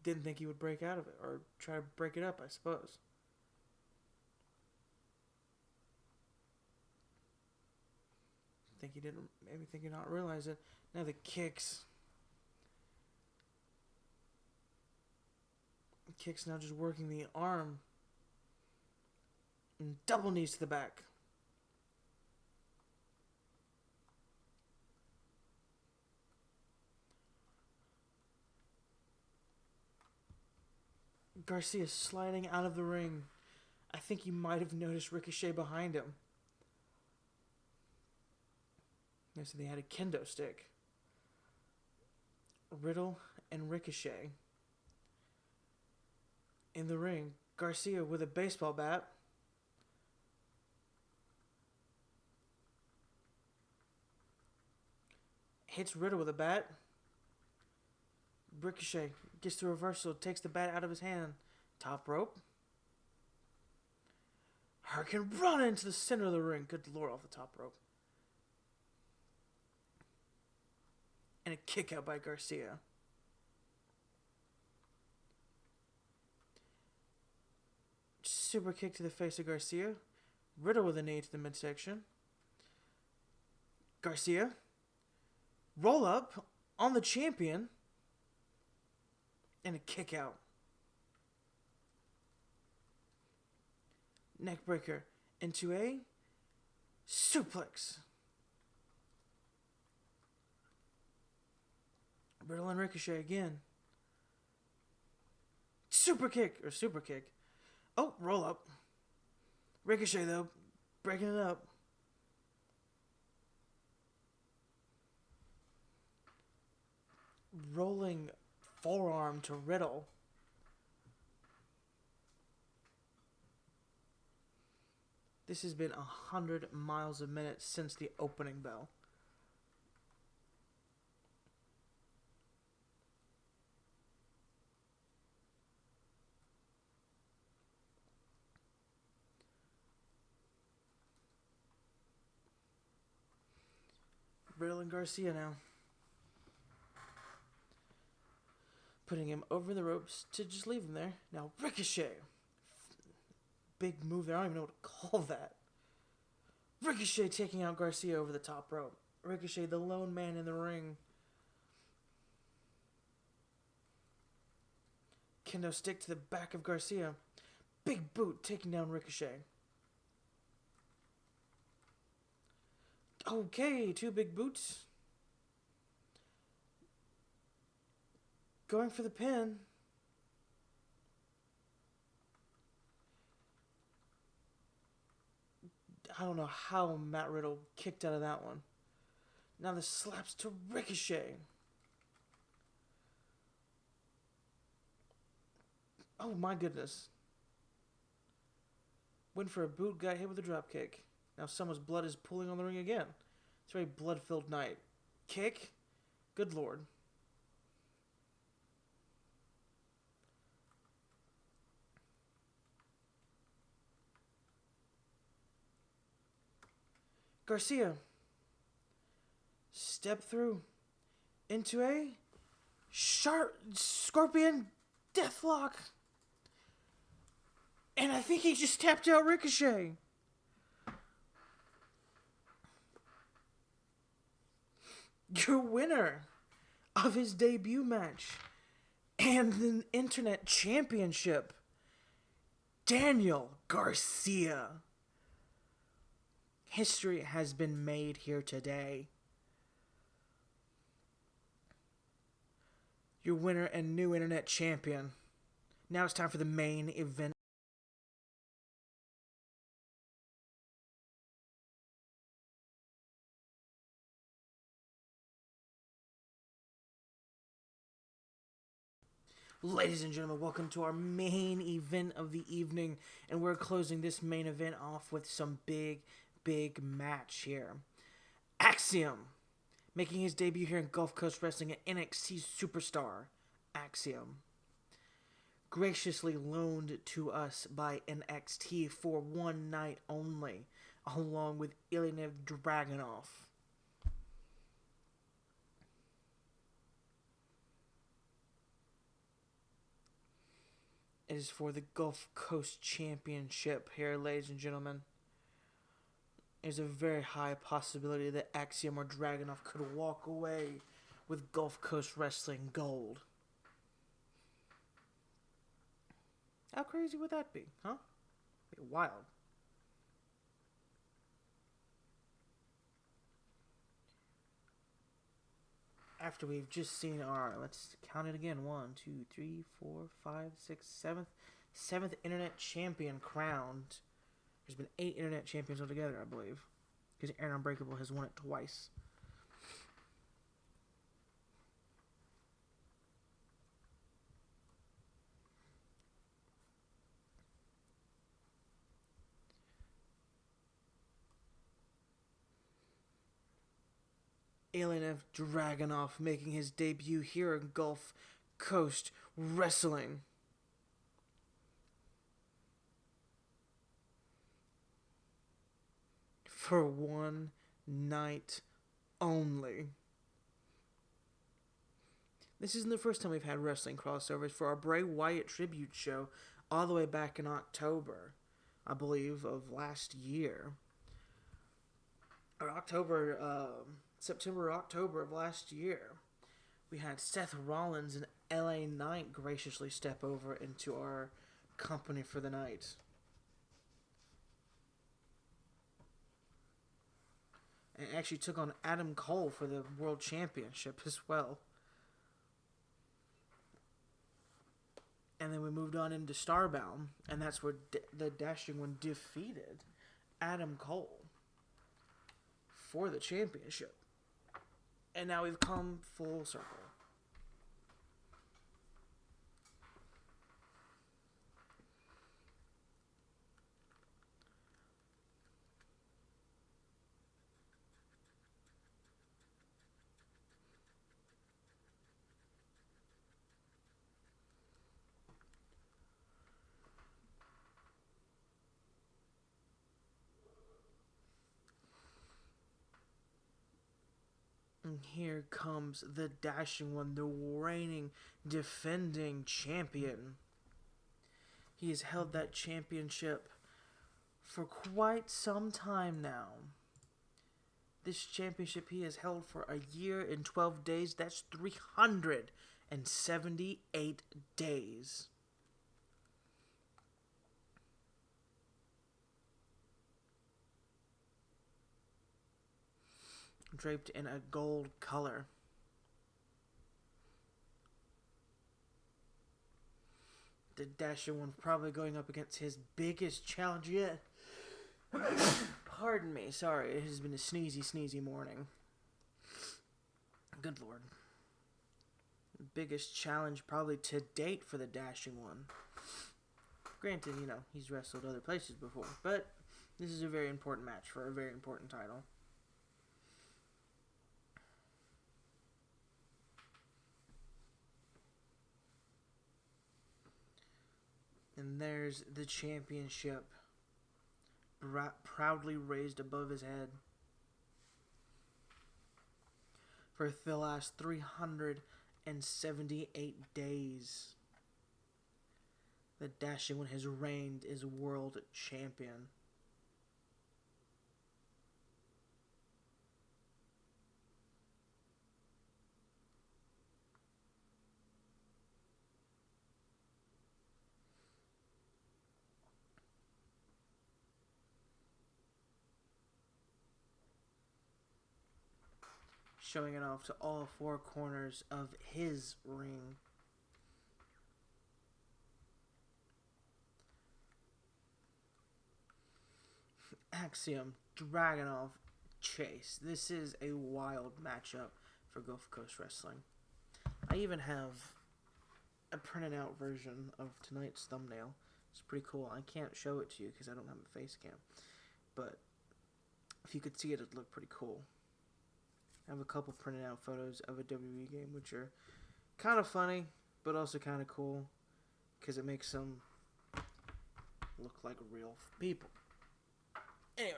Didn't think he would break out of it. Or try to break it up, I suppose. Think he didn't. Maybe think he not realize it. Now the kicks. Kicks now just working the arm. And double knees to the back. Garcia sliding out of the ring. I think he might have noticed Ricochet behind him. So they had a kendo stick. Riddle and Ricochet in the ring. Garcia with a baseball bat. Hits Riddle with a bat. Ricochet gets the reversal, takes the bat out of his hand. Top rope. Hurricane run into the center of the ring. Good lord, off the top rope. And a kick out by Garcia. Super kick to the face of Garcia. Riddle with a knee to the midsection. Garcia. Roll up on the champion. And a kick out. Neckbreaker into a suplex. Riddle and Ricochet again. Super kick. Oh, roll up. Ricochet, though, breaking it up. Rolling forearm to Riddle. This has been 100 miles a minute since the opening bell. Riddle and Garcia now. Putting him over the ropes to just leave him there. Now Ricochet. Big move there. I don't even know what to call that. Ricochet taking out Garcia over the top rope. Ricochet, the lone man in the ring. Kendo stick to the back of Garcia. Big boot taking down Ricochet. Okay, 2 big boots. Going for the pin. I don't know how Matt Riddle kicked out of that one. Now the slaps to Ricochet. Oh my goodness. Went for a boot, got hit with a drop kick. Now someone's blood is pooling on the ring again. It's a very blood-filled night. Kick. Good lord. Garcia. Step through. Into a sharp scorpion deathlock. And I think he just tapped out Ricochet. Your winner of his debut match and the Internet Championship, Daniel Garcia. History has been made here today. your winner and new internet champion. Now it's time for the main event. Ladies and gentlemen, welcome to our main event of the evening, and we're closing this main event off with some big match here. Axiom, making his debut here in Gulfcoast Wrestling, an NXT superstar. Axiom, graciously loaned to us by NXT for one night only, along with Ilya Dragunov. It is for the Gulfcoast Championship here, ladies and gentlemen. There's a very high possibility that Axiom or Dragunov could walk away with Gulfcoast Wrestling gold. How crazy would that be, huh? Be wild. After we've just seen our, let's count it again, 1, 2, 3, 4, 5, 6, 7th internet champion crowned. There's been 8 internet champions altogether, I believe, because Aaron Unbreakable has won it twice. Ilya Dragunov making his debut here in Gulf Coast Wrestling. For one night only. This isn't the first time we've had wrestling crossovers. For our Bray Wyatt tribute show all the way back in October, I believe, of last year. Or September or October of last year, we had Seth Rollins and LA Knight graciously step over into our company for the night. And actually took on Adam Cole for the World Championship as well. And then we moved on into Starbound, and that's where the Dashing One defeated Adam Cole for the championship. And now we've come full circle. And here comes the Dashing One, the reigning, defending champion. He has held that championship for quite some time now. This championship he has held for a year and 12 days. That's 378 days. Draped in a gold color. The Dasher One probably going up against his biggest challenge yet. Pardon me, sorry, it has been a sneezy morning. Good lord. The biggest challenge probably to date for the Dashing One. Granted, he's wrestled other places before, but this is a very important match for a very important title. And there's the championship proudly raised above his head for the last 378 days. The Dashing One has reigned as world champion. showing it off to all four corners of his ring. Axiom, Dragunov, Chase. This is a wild matchup for Gulfcoast Wrestling. I even have a printed out version of tonight's thumbnail. It's pretty cool. I can't show it to you because I don't have a face cam. But if you could see it, it'd look pretty cool. I have a couple printed out photos of a WWE game, which are kind of funny, but also kind of cool because it makes them look like real people. Anyway.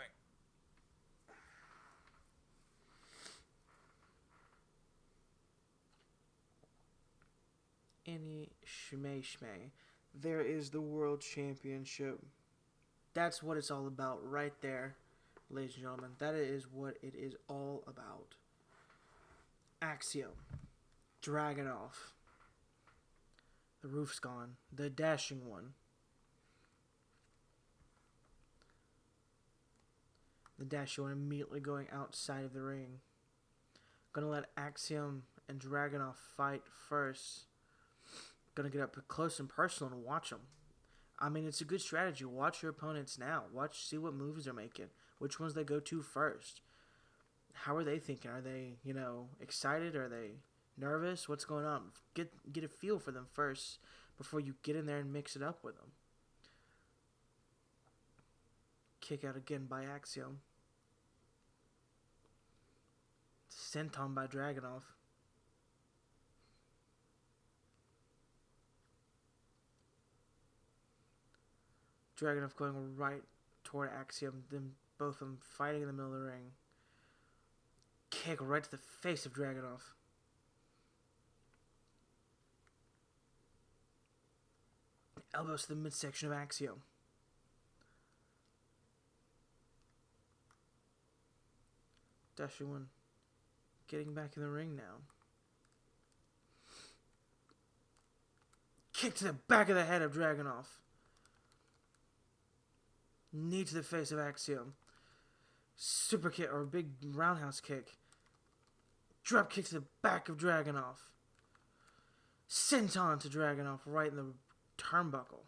Any shmay. There is the World Championship. That's what it's all about right there, ladies and gentlemen. That is what it is all about. Axiom, Dragunov, the roof's gone, the dashing one. The dashing one immediately going outside of the ring. Gonna let Axiom and Dragunov fight first. Gonna get up close and personal and watch them. I mean, it's a good strategy. Watch your opponents now. See what moves they're making. Which ones they go to first. How are they thinking? Are they, excited? Are they nervous? What's going on? Get a feel for them first before you get in there and mix it up with them. Kick out again by Axiom. Senton by Dragunov. Dragunov going right toward Axiom, then both of them fighting in the middle of the ring. Kick right to the face of Dragunov. Elbows to the midsection of Axiom. Dashing one. Getting back in the ring now. Kick to the back of the head of Dragunov. Knee to the face of Axiom. Super kick or big roundhouse kick. Drop kick to the back of Dragunov. Senton to Dragunov right in the turnbuckle.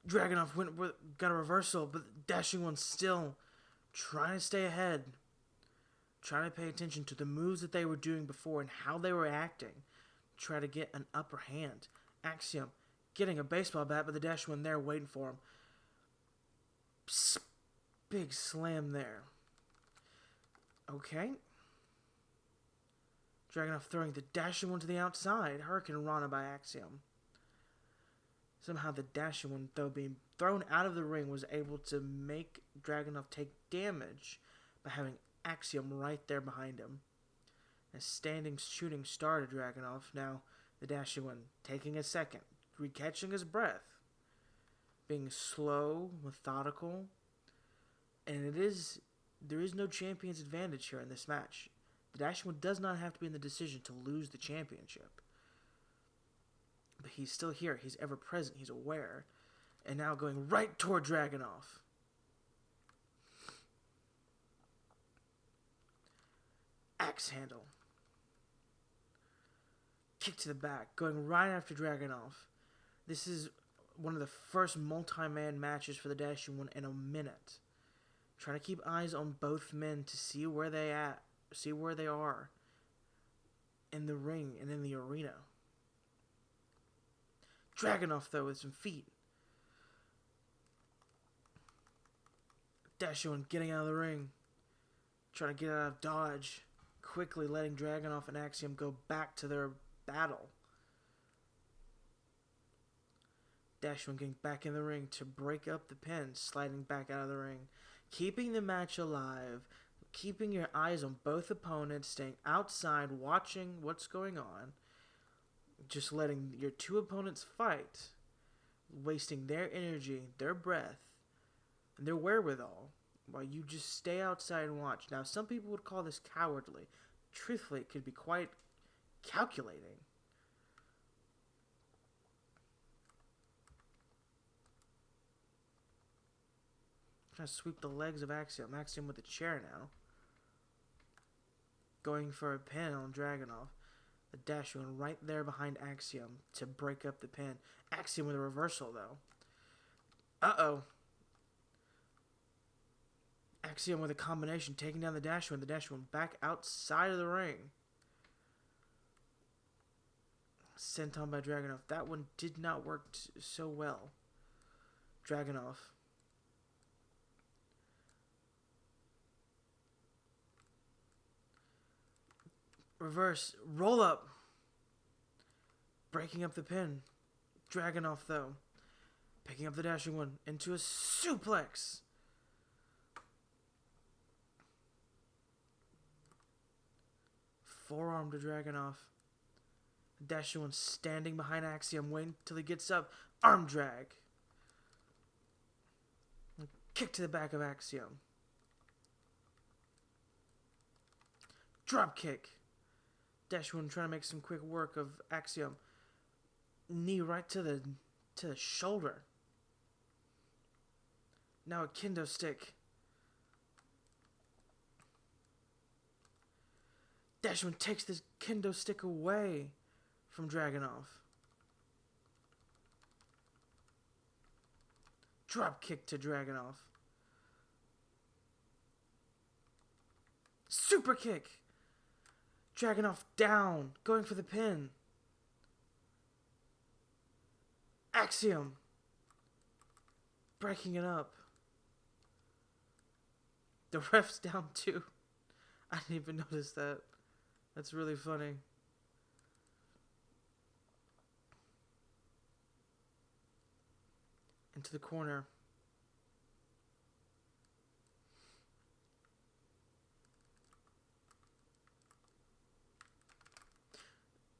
Dragunov got a reversal, but dashing one still trying to stay ahead. Trying to pay attention to the moves that they were doing before and how they were acting. Try to get an upper hand. Axiom getting a baseball bat, but the dash one there waiting for him. Big slam there. Okay. Dragunov throwing the dashing one to the outside. Hurricane Rana by Axiom. Somehow the dashing one, though being thrown out of the ring, was able to make Dragunov take damage by having Axiom right there behind him. A standing shooting star to Dragunov. Now the dashing one taking a second. Recatching his breath. Being slow, methodical. And there is no champion's advantage here in this match. The dashing one does not have to be in the decision to lose the championship. But he's still here. He's ever present. He's aware. And now going right toward Dragunov. Axe handle. Kick to the back. Going right after Dragunov. This is one of the first multi-man matches for the dashing one in a minute. Trying to keep eyes on both men to see where they are in the ring and in the arena. Dragunov, though, with some feet. Dashing one getting out of the ring. Trying to get out of dodge. Quickly letting Dragunov and Axiom go back to their battle. Dashing one getting back in the ring to break up the pin. Sliding back out of the ring. Keeping the match alive. Keeping your eyes on both opponents. Staying outside. Watching what's going on. Just letting your two opponents fight, wasting their energy, their breath, and their wherewithal, while you just stay outside and watch. Now, some people would call this cowardly. Truthfully, it could be quite calculating. Trying to sweep the legs of Axiom. Axiom with a chair now. Going for a pin on Dragunov. The dash one right there behind Axiom to break up the pin. Axiom with a reversal, though. Uh-oh. Axiom with a combination, taking down the dash one. The dash one back outside of the ring. Sent on by Dragunov. That one did not work so well. Dragunov. Reverse. Roll up. Breaking up the pin. Dragunov, though. Picking up the dashing one into a suplex. Forearm to Dragunov. Dashing one standing behind Axiom, waiting till he gets up. Arm drag. Kick to the back of Axiom. Drop kick. Dashing one trying to make some quick work of Axiom. Knee right to the shoulder. Now a kendo stick. Dashman takes this kendo stick away from Dragunov. Drop kick to Dragunov. Super kick. Dragunov down, going for the pin. Axiom. Breaking it up. The ref's down too. I didn't even notice that. That's really funny. Into the corner.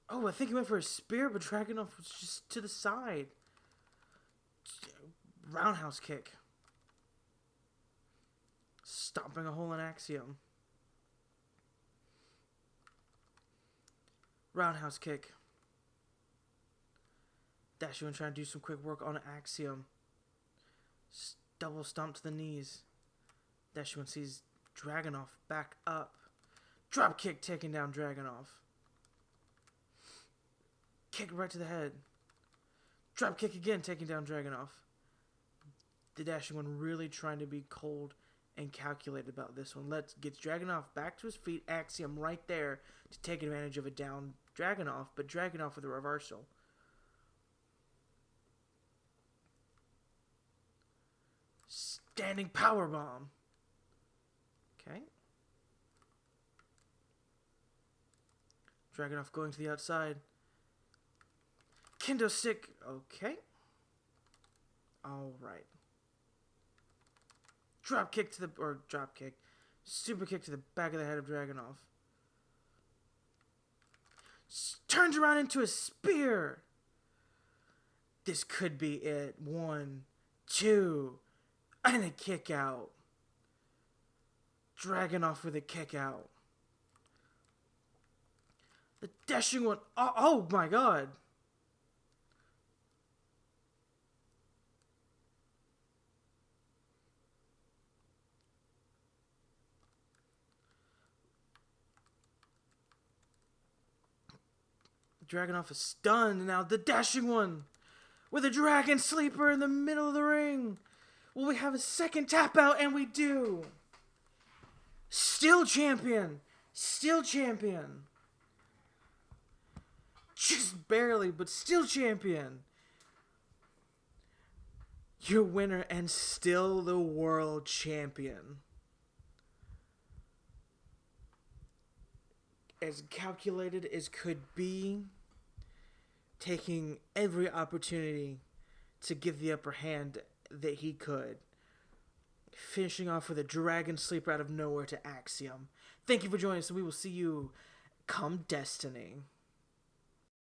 Oh, I think he went for a spear, but Dragunov was just to the side. Roundhouse kick. Stomping a hole in Axiom. Roundhouse kick. Dashuin trying to do some quick work on Axiom. Double stomp to the knees. Dashuin sees Dragunov back up. Drop kick taking down Dragunov. Kick right to the head. Drop kick again taking down Dragunov. The dashing one really trying to be cold and calculated about this one. Gets Dragunov back to his feet. Axiom right there to take advantage of a down Dragunov, but Dragunov with a reversal. Standing powerbomb. Okay. Dragunov going to the outside. Kendo stick. Okay. Alright. Drop kick. Super kick to the back of the head of Dragunov. Turns around into a spear. This could be it. 1, 2, and a kick out. Dragunov with a kick out. The dashing one. Oh my god. Dragunov is stunned. Now the dashing one with a dragon sleeper in the middle of the ring. Will we have a second tap out? And we do. Still champion. Still champion. Just barely, but still champion. Your winner and still the world champion. As calculated as could be. Taking every opportunity to give the upper hand that he could. Finishing off with a dragon sleeper out of nowhere to Axiom. Thank you for joining us, and we will see you come Destiny.